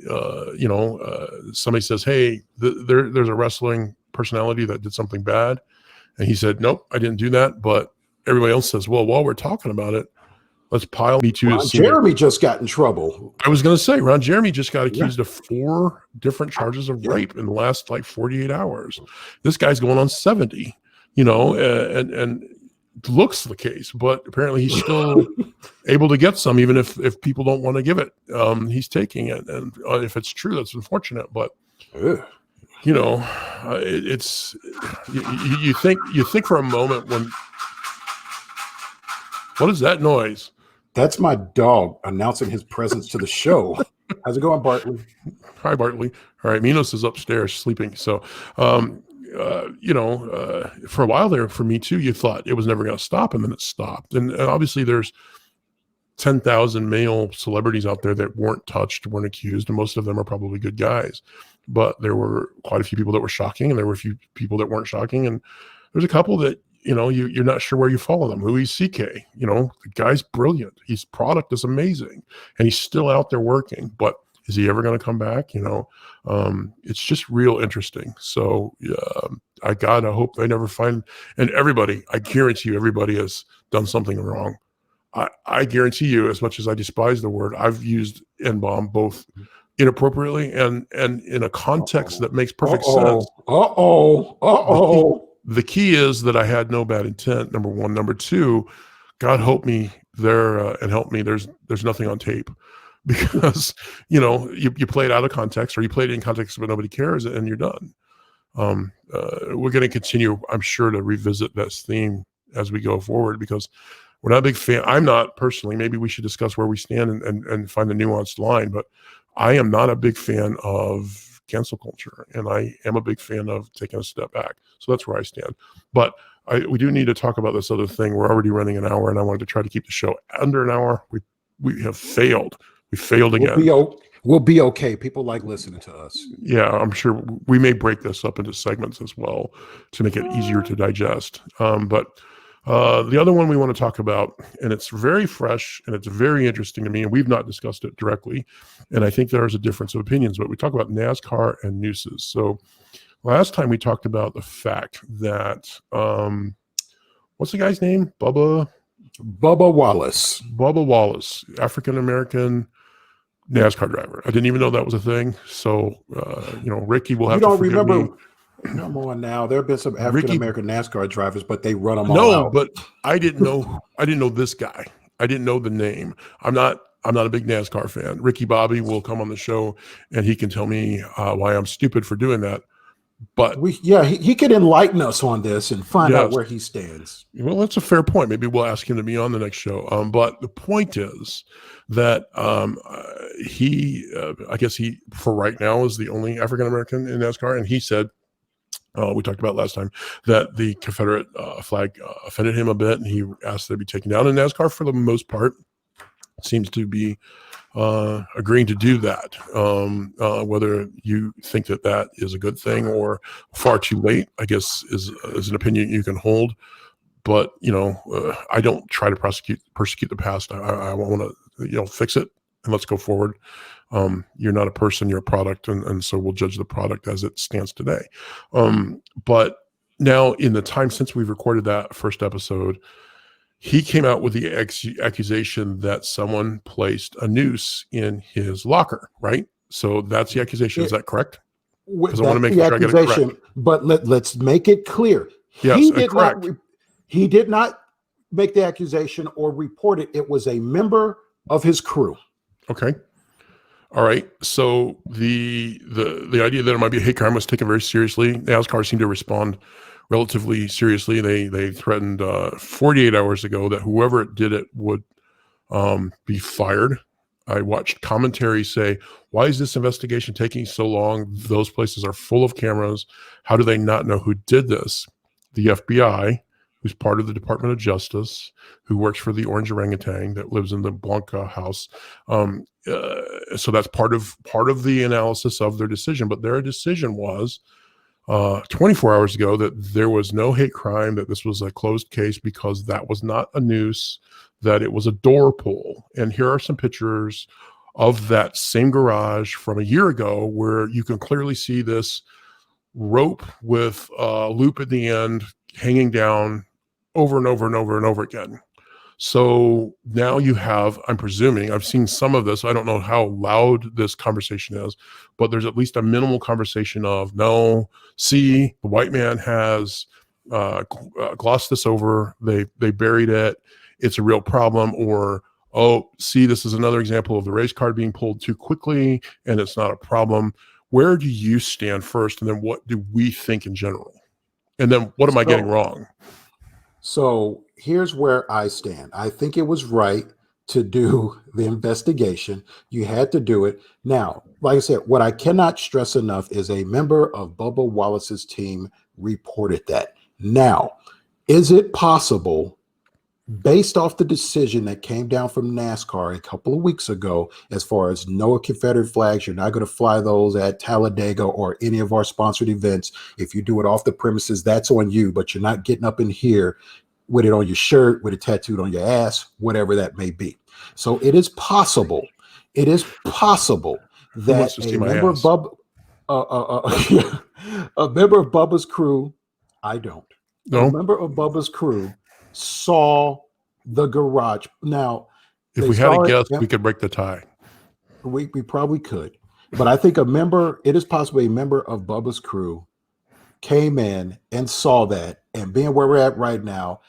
Speaker 1: Somebody says, hey, there's a wrestling personality that did something bad. And he said, nope, I didn't do that. But everybody else says, well, while we're talking about it, let's pile MeToo.
Speaker 2: Ron Jeremy just got in trouble.
Speaker 1: I was going to say, Ron Jeremy just got accused of 4 different charges of rape in the last 48 hours. This guy's going on 70, and looks the case, but apparently he's still able to get some, even if people don't want to give it. He's taking it. And if it's true, that's unfortunate, but it's, you think for a moment when, what is that noise?
Speaker 2: That's my dog announcing his presence to the show. How's it going, Bartley?
Speaker 1: Hi, Bartley. All right, Minos is upstairs sleeping. So, for a while there, for me too, you thought it was never going to stop, and then it stopped. And obviously, there's 10,000 male celebrities out there that weren't touched, weren't accused, and most of them are probably good guys. But there were quite a few people that were shocking, and there were a few people that weren't shocking, and there's a couple that you're not sure where you follow them. Louis C.K., the guy's brilliant. His product is amazing, and he's still out there working. But is he ever going to come back? It's just real interesting. So I hope they never find. And everybody, I guarantee you, everybody has done something wrong. I guarantee you, as much as I despise the word, I've used N-bomb both inappropriately and in a context that makes perfect sense. The key is that I had no bad intent, number one. Number two, God help me there and help me. There's nothing on tape. because you play it out of context, or you play it in context but nobody cares, and you're done. We're going to continue, I'm sure, to revisit this theme as we go forward, because we're not a big fan. I'm not personally. Maybe we should discuss where we stand and find the nuanced line. But I am not a big fan of cancel culture, and I am a big fan of taking a step back. So that's where I stand. But we do need to talk about this other thing. We're already running an hour, and I wanted to try to keep the show under an hour. We have failed. We failed again.
Speaker 2: We'll be okay. People like listening to us.
Speaker 1: Yeah, I'm sure we may break this up into segments as well to make it easier to digest. But the other one we want to talk about, and it's very fresh and it's very interesting to me, and we've not discussed it directly, and I think there's a difference of opinions, but we talk about NASCAR and Nooses. So last time we talked about the fact that, what's the guy's name? Bubba
Speaker 2: Wallace.
Speaker 1: Bubba Wallace, African-American NASCAR driver. I didn't even know that was a thing. So, Ricky will have to forgive me.
Speaker 2: Come on now. There have been some African-American NASCAR drivers, but they run them all
Speaker 1: No,
Speaker 2: out.
Speaker 1: but I didn't know this guy. I didn't know the name. I'm not a big NASCAR fan. Ricky Bobby will come on the show and he can tell me why I'm stupid for doing that. But
Speaker 2: he could enlighten us on this and find out where he stands.
Speaker 1: Well, that's a fair point. Maybe we'll ask him to be on the next show. But the point is that I guess he, for right now, is the only African-American in NASCAR. And he said, we talked about last time, that the Confederate flag offended him a bit. And he asked that it be taken down in NASCAR. For the most part, seems to be agreeing to do that. Whether you think that is a good thing or far too late, I guess is an opinion you can hold. But I don't try to persecute the past. I want to fix it and let's go forward. You're not a person, you're a product, and so we'll judge the product as it stands today. But now, in the time since we've recorded that first episode, he came out with the accusation that someone placed a noose in his locker, right? So that's the accusation. Is that correct? Because I want to make sure I get it correct.
Speaker 2: But let's make it clear.
Speaker 1: Yes,
Speaker 2: he did not make the accusation or report it. It was a member of his crew.
Speaker 1: Okay. All right. So the idea that it might be a hate crime was taken very seriously. NASCAR seemed to respond relatively seriously. They threatened 48 hours ago that whoever did it would be fired. I watched commentary say, why is this investigation taking so long? Those places are full of cameras. How do they not know who did this? The FBI, who's part of the Department of Justice, who works for the orange orangutan that lives in the Blanca house. So that's part of the analysis of their decision. But their decision was 24 hours ago that there was no hate crime, that this was a closed case because that was not a noose, that it was a door pull. And here are some pictures of that same garage from a year ago where you can clearly see this rope with a loop at the end hanging down over and over and over and over again. So now you have, I'm presuming, I've seen some of this. I don't know how loud this conversation is, but there's at least a minimal conversation of, no, see, the white man has glossed this over. They buried it. It's a real problem. Or, oh, see, this is another example of the race card being pulled too quickly and it's not a problem. Where do you stand first? And then what do we think in general? And then what am I getting wrong?
Speaker 2: So here's where I stand. I think it was right to do the investigation. You had to do it. Now, like I said, what I cannot stress enough is a member of Bubba Wallace's team reported that. Now, is it possible, based off the decision that came down from NASCAR a couple of weeks ago, as far as no Confederate flags, you're not going to fly those at Talladega or any of our sponsored events. If you do it off the premises, that's on you, but you're not getting up in here with it on your shirt, with it tattooed on your ass, whatever that may be. So it is possible. It is possible that a member of a member of Bubba's crew, I don't. No. A member of Bubba's crew saw the garage. Now,
Speaker 1: if we had a guess, we could break the tie.
Speaker 2: We probably could. But I think it is possible a member of Bubba's crew came in and saw that. And being where we're at right now,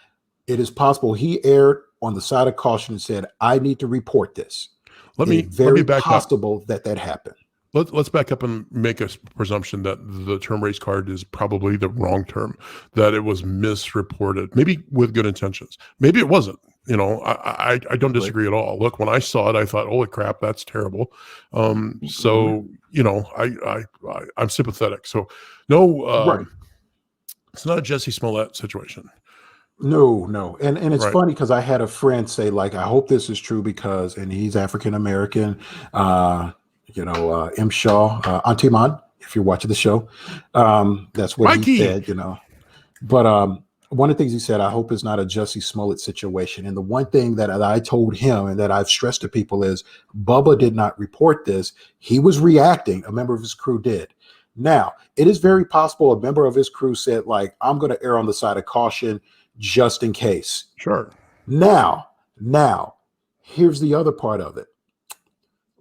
Speaker 2: it is possible he erred on the side of caution and said, I need to report this.
Speaker 1: Let
Speaker 2: It
Speaker 1: me
Speaker 2: is
Speaker 1: let me
Speaker 2: very
Speaker 1: back up.
Speaker 2: possible that that happened.
Speaker 1: Let's back up and make a presumption that the term race card is probably the wrong term, that it was misreported, maybe with good intentions. Maybe it wasn't. You know, I don't
Speaker 2: Right.
Speaker 1: disagree at all. Look, when I saw it, I thought, holy crap, that's terrible.
Speaker 2: Mhm.
Speaker 1: So, you know, I'm sympathetic. So no,
Speaker 2: Right.
Speaker 1: it's not a Jesse Smollett situation.
Speaker 2: No, no. And it's
Speaker 1: Right.
Speaker 2: funny because I had a friend say, like, I hope this is true because, and he's African American, M. Shaw, Antiman, if you're watching the show. That's what he
Speaker 1: Mikey.
Speaker 2: said, you know. But one of the things he said, I hope it's not a Jussie Smollett situation. And the one thing that I told him and that I've stressed to people is Bubba did not report this. He was reacting. A member of his crew did. Now, it is very possible a member of his crew said, like, I'm going to err on the side of caution just in case.
Speaker 1: Sure.
Speaker 2: Now, here's the other part of it.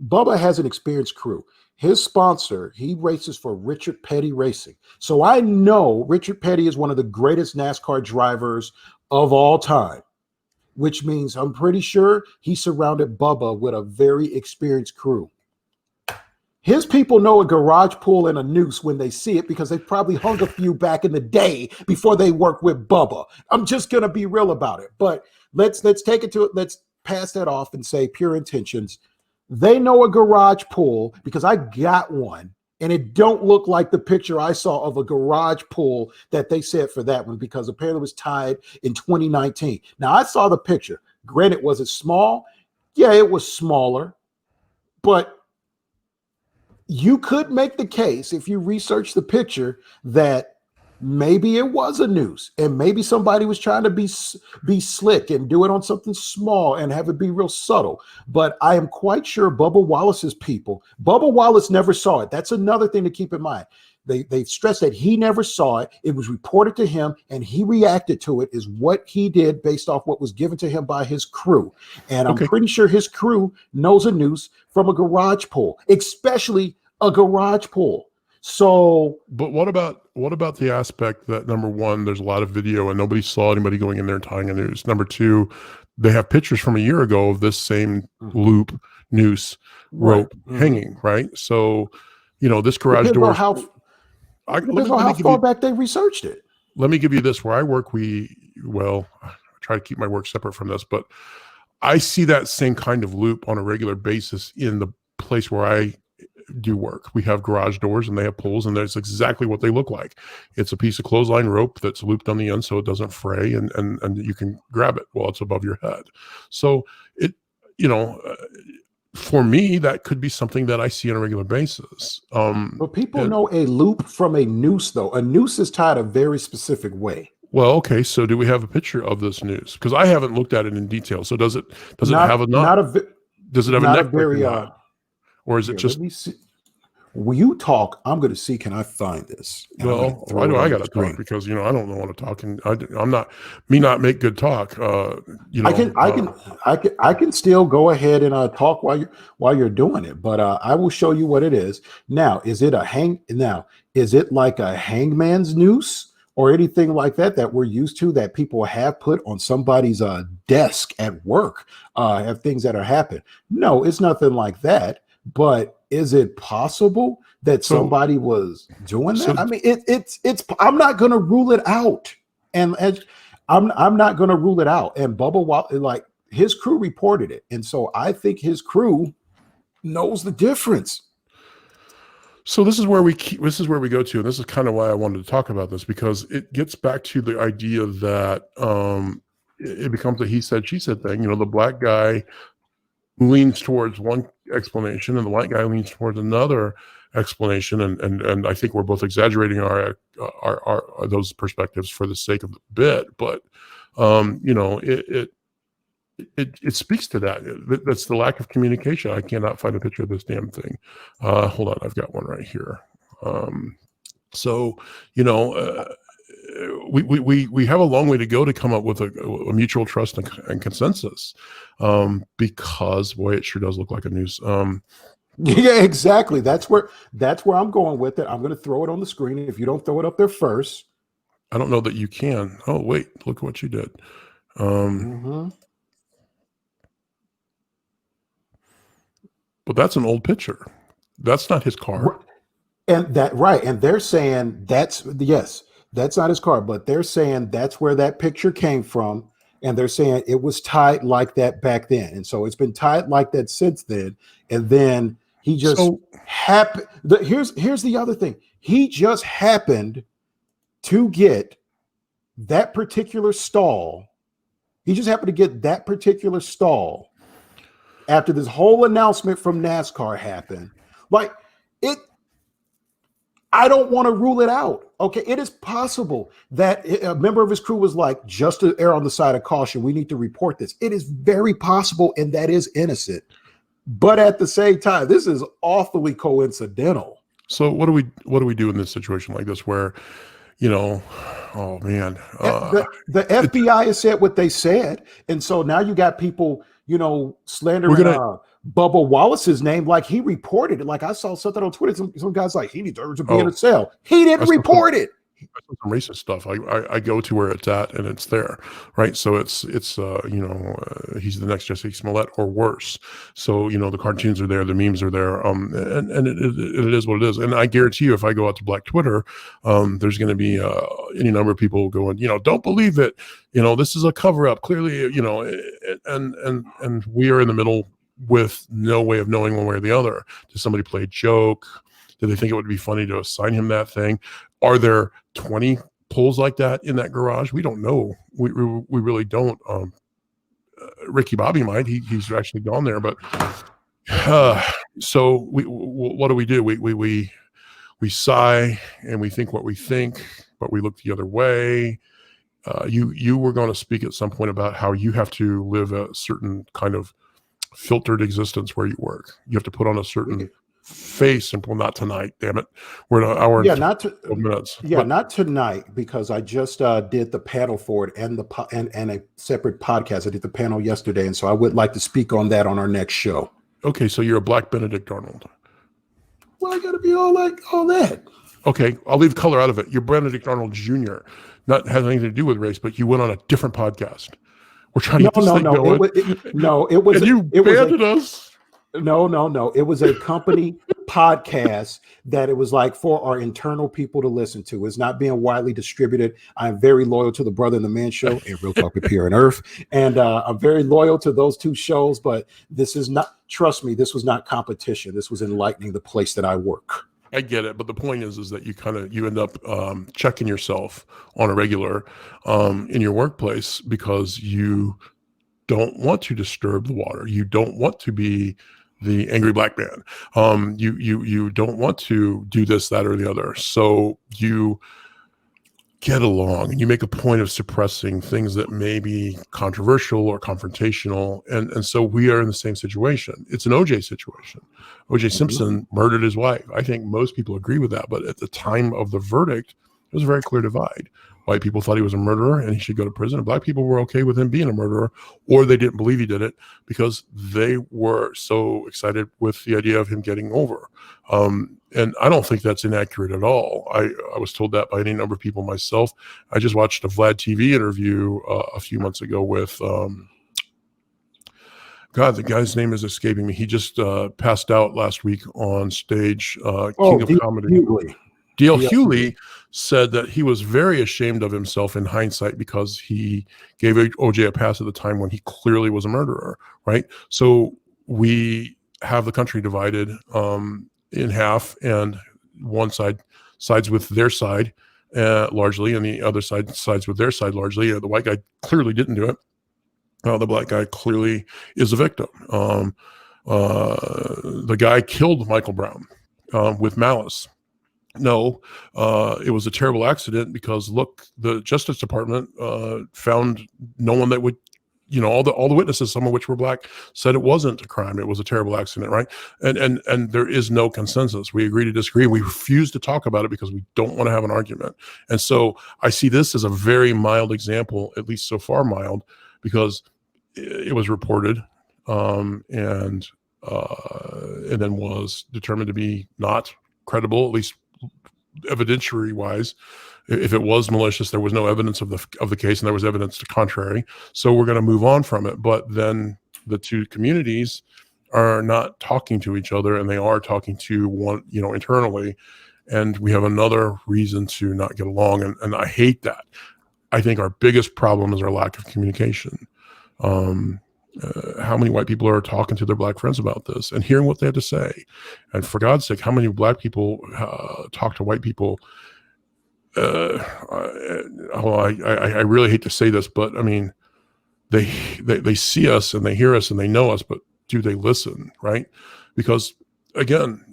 Speaker 2: Bubba has an experienced crew. His sponsor, he races for Richard Petty Racing. So I know Richard Petty is one of the greatest NASCAR drivers of all time, which means I'm pretty sure he surrounded Bubba with a very experienced crew. His people know a garage pool and a noose when they see it because they probably hung a few back in the day before they worked with Bubba. I'm just gonna be real about it. But let's take it to it. Let's pass that off and say pure intentions. They know a garage pool because I got one, and it don't look like the picture I saw of a garage pool that they said for that one because apparently it was tied in 2019. Now I saw the picture. Granted, was it small? Yeah, it was smaller, but you could make the case if you research the picture that maybe it was a noose and maybe somebody was trying to be slick and do it on something small and have it be real subtle. But I am quite sure Bubba Wallace's people, Bubba Wallace never saw it. That's another thing to keep in mind. They stressed that he never saw it. It was reported to him and he reacted to it, is what he did based off what was given to him by his crew. And I'm
Speaker 1: Okay.
Speaker 2: pretty sure his crew knows a noose from a garage pool, especially a garage pool. So
Speaker 1: But what about the aspect that, number one, there's a lot of video and nobody saw anybody going in there and tying a noose. Number two, they have pictures from a year ago of this same loop noose
Speaker 2: right.
Speaker 1: rope hanging, right? So, you know, this garage
Speaker 2: Depends on
Speaker 1: doors.
Speaker 2: how
Speaker 1: Let
Speaker 2: depends on
Speaker 1: me
Speaker 2: how
Speaker 1: give
Speaker 2: far
Speaker 1: you
Speaker 2: back they researched it.
Speaker 1: let me give you this. Where I work, I try to keep my work separate from this, but I see that same kind of loop on a regular basis in the place where I do work. We have garage doors and they have pulls, and that's exactly what they look like. It's a piece of clothesline rope that's looped on the end so it doesn't fray, and you can grab it while it's above your head. So it, you know, for me, that could be something that I see on a regular basis.
Speaker 2: But people
Speaker 1: And
Speaker 2: know a loop from a noose, though. A noose is tied a very specific way.
Speaker 1: well, okay. So do we have a picture of this news? Because I haven't looked at it in detail. So does it have a knot? Does it have a
Speaker 2: Not a
Speaker 1: neck breaker
Speaker 2: very
Speaker 1: knot, or is it
Speaker 2: here, let
Speaker 1: just?
Speaker 2: me see. Will you talk? I'm going to see, can I find this? And I'm going
Speaker 1: Well,
Speaker 2: to
Speaker 1: why
Speaker 2: throw
Speaker 1: do
Speaker 2: it
Speaker 1: I
Speaker 2: on
Speaker 1: got
Speaker 2: the
Speaker 1: to talk?
Speaker 2: screen.
Speaker 1: Because, you know, I don't know what to talk, and I'm not not make good talk. You
Speaker 2: I
Speaker 1: know,
Speaker 2: can, I can, I can still go ahead and talk while you're doing it, but I will show you what it is. Now, is it a hang? Now, is it like a hangman's noose or anything like that that we're used to that people have put on somebody's desk at work? Have things that are happening? No, it's nothing like that. But is it possible that
Speaker 1: so
Speaker 2: somebody was doing
Speaker 1: so
Speaker 2: that? I mean, it's. I'm not going to rule it out, and I'm not going to rule it out. And like his crew reported it, and so I think his crew knows the difference.
Speaker 1: so this is where we go to, and this is kind of why I wanted to talk about this, because it gets back to the idea that it becomes a he said she said thing. You know, the black guy leans towards one explanation and the white guy leans towards another explanation, and I think we're both exaggerating our those perspectives for the sake of the bit, but you know, it speaks to that. That's the lack of communication. I cannot find a picture of this damn thing. Hold on, I've got one right here. So, you know, we have a long way to go to come up with a mutual trust and consensus, because boy, it sure does look like a noose.
Speaker 2: Yeah, exactly. That's where I'm going with it. I'm going to throw it on the screen. If you don't throw it up there first,
Speaker 1: I don't know that you can. Oh wait, look what you did. Um,
Speaker 2: mm-hmm.
Speaker 1: But that's an old picture. That's not his car.
Speaker 2: And they're saying that's not his car, but they're saying that's where that picture came from. And they're saying it was tied like that back then. And so it's been tied like that since then. And then he just happened. Here's the other thing. He just happened to get that particular stall. He just happened to get that particular stall after this whole announcement from NASCAR happened. Like I don't want to rule it out. Okay, it is possible that a member of his crew was like, just to err on the side of caution, we need to report this. It is very possible, and that is innocent. But at the same time, this is awfully coincidental.
Speaker 1: So what do we do in this situation like this where, oh man,
Speaker 2: the FBI has said what they said, and so now you got people, slandering Bubba Wallace's name like he reported it. Like I saw something on Twitter. Some guys like he needs to be in a cell. He didn't report it.
Speaker 1: Some racist stuff. I go to where it's at and it's there, right? So it's he's the next Jesse Smollett or worse. So the cartoons are there, the memes are there, and it is what it is. And I guarantee you, if I go out to Black Twitter, there's going to be any number of people going, don't believe it. This is a cover up. Clearly, and we are in the middle with no way of knowing one way or the other. Did somebody play a joke? Did they think it would be funny to assign him that thing? Are there 20 pulls like that in that garage? We don't know. We really don't. Ricky Bobby might. He's actually gone there. But so what do? We sigh and we think what we think, but we look the other way. You were going to speak at some point about how you have to live a certain kind of filtered existence where you work. You have to put on a certain face, and well, not tonight, damn it. We're in an hour and 12 minutes.
Speaker 2: Yeah, not tonight, because I just did the panel for it and and a separate podcast. I did the panel yesterday, and so I would like to speak on that on our next show.
Speaker 1: Okay, so you're a Black Benedict Arnold.
Speaker 2: Well, I gotta be all that.
Speaker 1: Okay, I'll leave color out of it. You're Benedict Arnold Jr. Not has anything to do with race, but you went on a different podcast. We're trying to get this thing going.
Speaker 2: It was
Speaker 1: and you banded us.
Speaker 2: No. It was a company podcast that it was like for our internal people to listen to. It's not being widely distributed. I'm very loyal to the Brother and the Man Show and Real Talk with Pierre and Earth. And I'm very loyal to those two shows, but this is not, trust me, this was not competition. This was enlightening the place that I work.
Speaker 1: I get it, but the point is that you end up checking yourself on a regular in your workplace because you don't want to disturb the water. You don't want to be the angry black man. You don't want to do this, that, or the other. So you get along and you make a point of suppressing things that may be controversial or confrontational. And so we are in the same situation. It's an OJ situation. OJ Simpson murdered his wife. I think most people agree with that. But at the time of the verdict, it was a very clear divide. White people thought he was a murderer and he should go to prison. And black people were okay with him being a murderer, or they didn't believe he did it because they were so excited with the idea of him getting over. And I don't think that's inaccurate at all. I was told that by any number of people myself. I just watched a Vlad TV interview a few months ago with, God, the guy's name is escaping me. He just passed out last week on stage, King of Comedy. D.L. Hewley said that he was very ashamed of himself in hindsight because he gave OJ a pass at the time when he clearly was a murderer, right? So we have the country divided in half, and one side sides with their side largely, and the other side sides with their side largely. The white guy clearly didn't do it. The black guy clearly is a victim. The guy killed Michael Brown with malice. No, it was a terrible accident because look, the Justice Department found no one that would, all the witnesses, some of which were black, said it wasn't a crime. It was a terrible accident, right? And there is no consensus. We agree to disagree. We refuse to talk about it because we don't want to have an argument. And so I see this as a very mild example, at least so far mild, because it was reported and then was determined to be not credible, at least evidentiary wise. If it was malicious, there was no evidence of the case, and there was evidence to contrary. So we're going to move on from it. But then the two communities are not talking to each other, and they are talking to one, internally. And we have another reason to not get along. And I hate that. I think our biggest problem is our lack of communication. How many white people are talking to their black friends about this and hearing what they have to say? And for God's sake, how many black people talk to white people? I really hate to say this, but I mean, they see us and they hear us and they know us, but do they listen, right? Because again,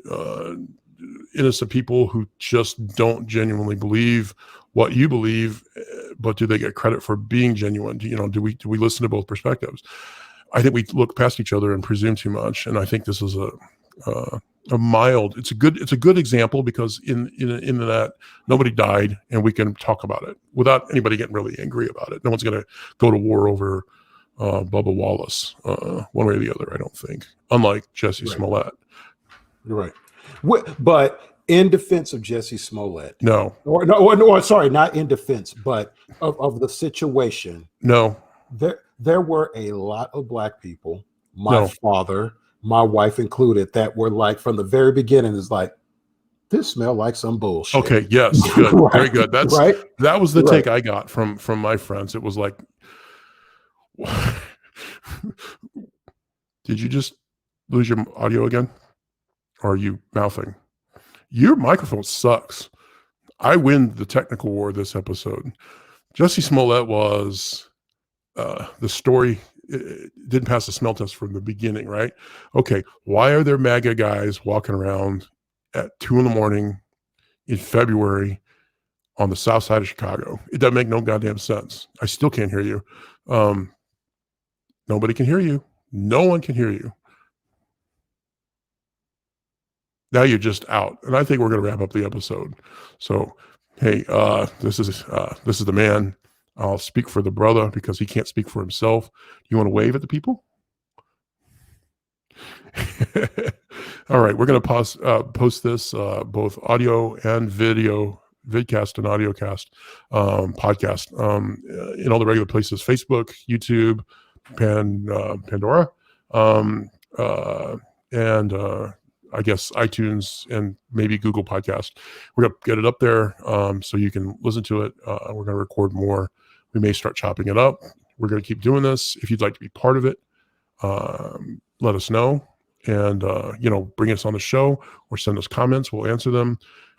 Speaker 1: innocent people who just don't genuinely believe what you believe, but do they get credit for being genuine? Do we listen to both perspectives? I think we look past each other and presume too much, and I think this is a mild. It's a good example because in that nobody died, and we can talk about it without anybody getting really angry about it. No one's going to go to war over Bubba Wallace, one way or the other. I don't think, unlike Jesse Smollett.
Speaker 2: Right. But in defense of Jesse Smollett, sorry, not in defense, but of the situation.
Speaker 1: No,
Speaker 2: there were a lot of black people, my father, my wife included, that were like from the very beginning is like, this smelled like some bullshit.
Speaker 1: Okay. Yes. Good. Right. Very good. That's right. That was the take I got from my friends. It was like, did you just lose your audio again? Or are you mouthing? Your microphone sucks. I win the technical war this episode. Jesse Smollett was the story. It didn't pass the smell test from the beginning, right? Okay, why are there MAGA guys walking around at 2 a.m. in February on the south side of Chicago? It doesn't make no goddamn sense. I still can't hear you. Nobody can hear you. No one can hear you. Now you're just out, and I think we're going to wrap up the episode. So, hey, this is the man. I'll speak for the brother because he can't speak for himself. You want to wave at the people? All right, we're going to post this both audio and video, vidcast and audiocast, podcast in all the regular places: Facebook, YouTube, Pandora, and I guess iTunes and maybe Google Podcast. We're going to get it up there so you can listen to it. We're going to record more. We may start chopping it up. We're going to keep doing this. If you'd like to be part of it, let us know. And, bring us on the show or send us comments. We'll answer them.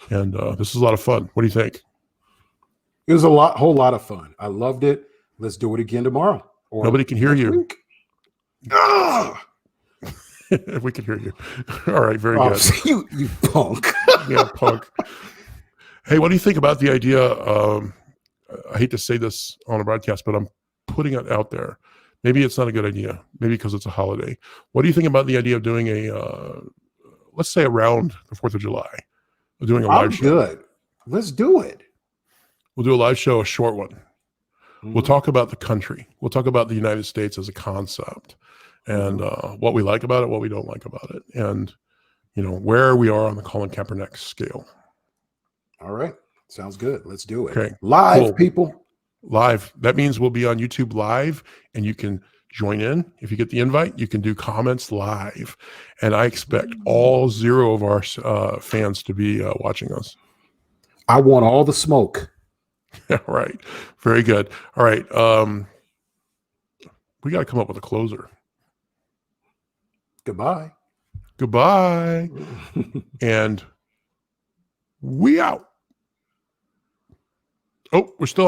Speaker 1: And this is a lot of fun. What do you think?
Speaker 2: It was whole lot of fun. I loved it. Let's do it again tomorrow.
Speaker 1: Nobody can hear you. If we can hear you. All right, very good.
Speaker 2: You punk.
Speaker 1: Yeah, punk. Hey, what do you think about the idea? I hate to say this on a broadcast, but I'm putting it out there. Maybe it's not a good idea. Maybe because it's a holiday. What do you think about the idea of doing let's say around the 4th of July, doing a live show?
Speaker 2: Good. Let's do it.
Speaker 1: We'll do a live show, a short one. Mm-hmm. We'll talk about the country. We'll talk about the United States as a concept. And what we like about it, what we don't like about it, and where we are on the Colin Kaepernick scale.
Speaker 2: All right, sounds good. Let's do it.
Speaker 1: Okay,
Speaker 2: live, people.
Speaker 1: Live. That means we'll be on YouTube live, and you can join in. If you get the invite, you can do comments live, and I expect all 0 of our fans to be watching us.
Speaker 2: I want all the smoke.
Speaker 1: All right, very good. All right, we got to come up with a closer.
Speaker 2: Goodbye.
Speaker 1: And we out. Oh, we're still on.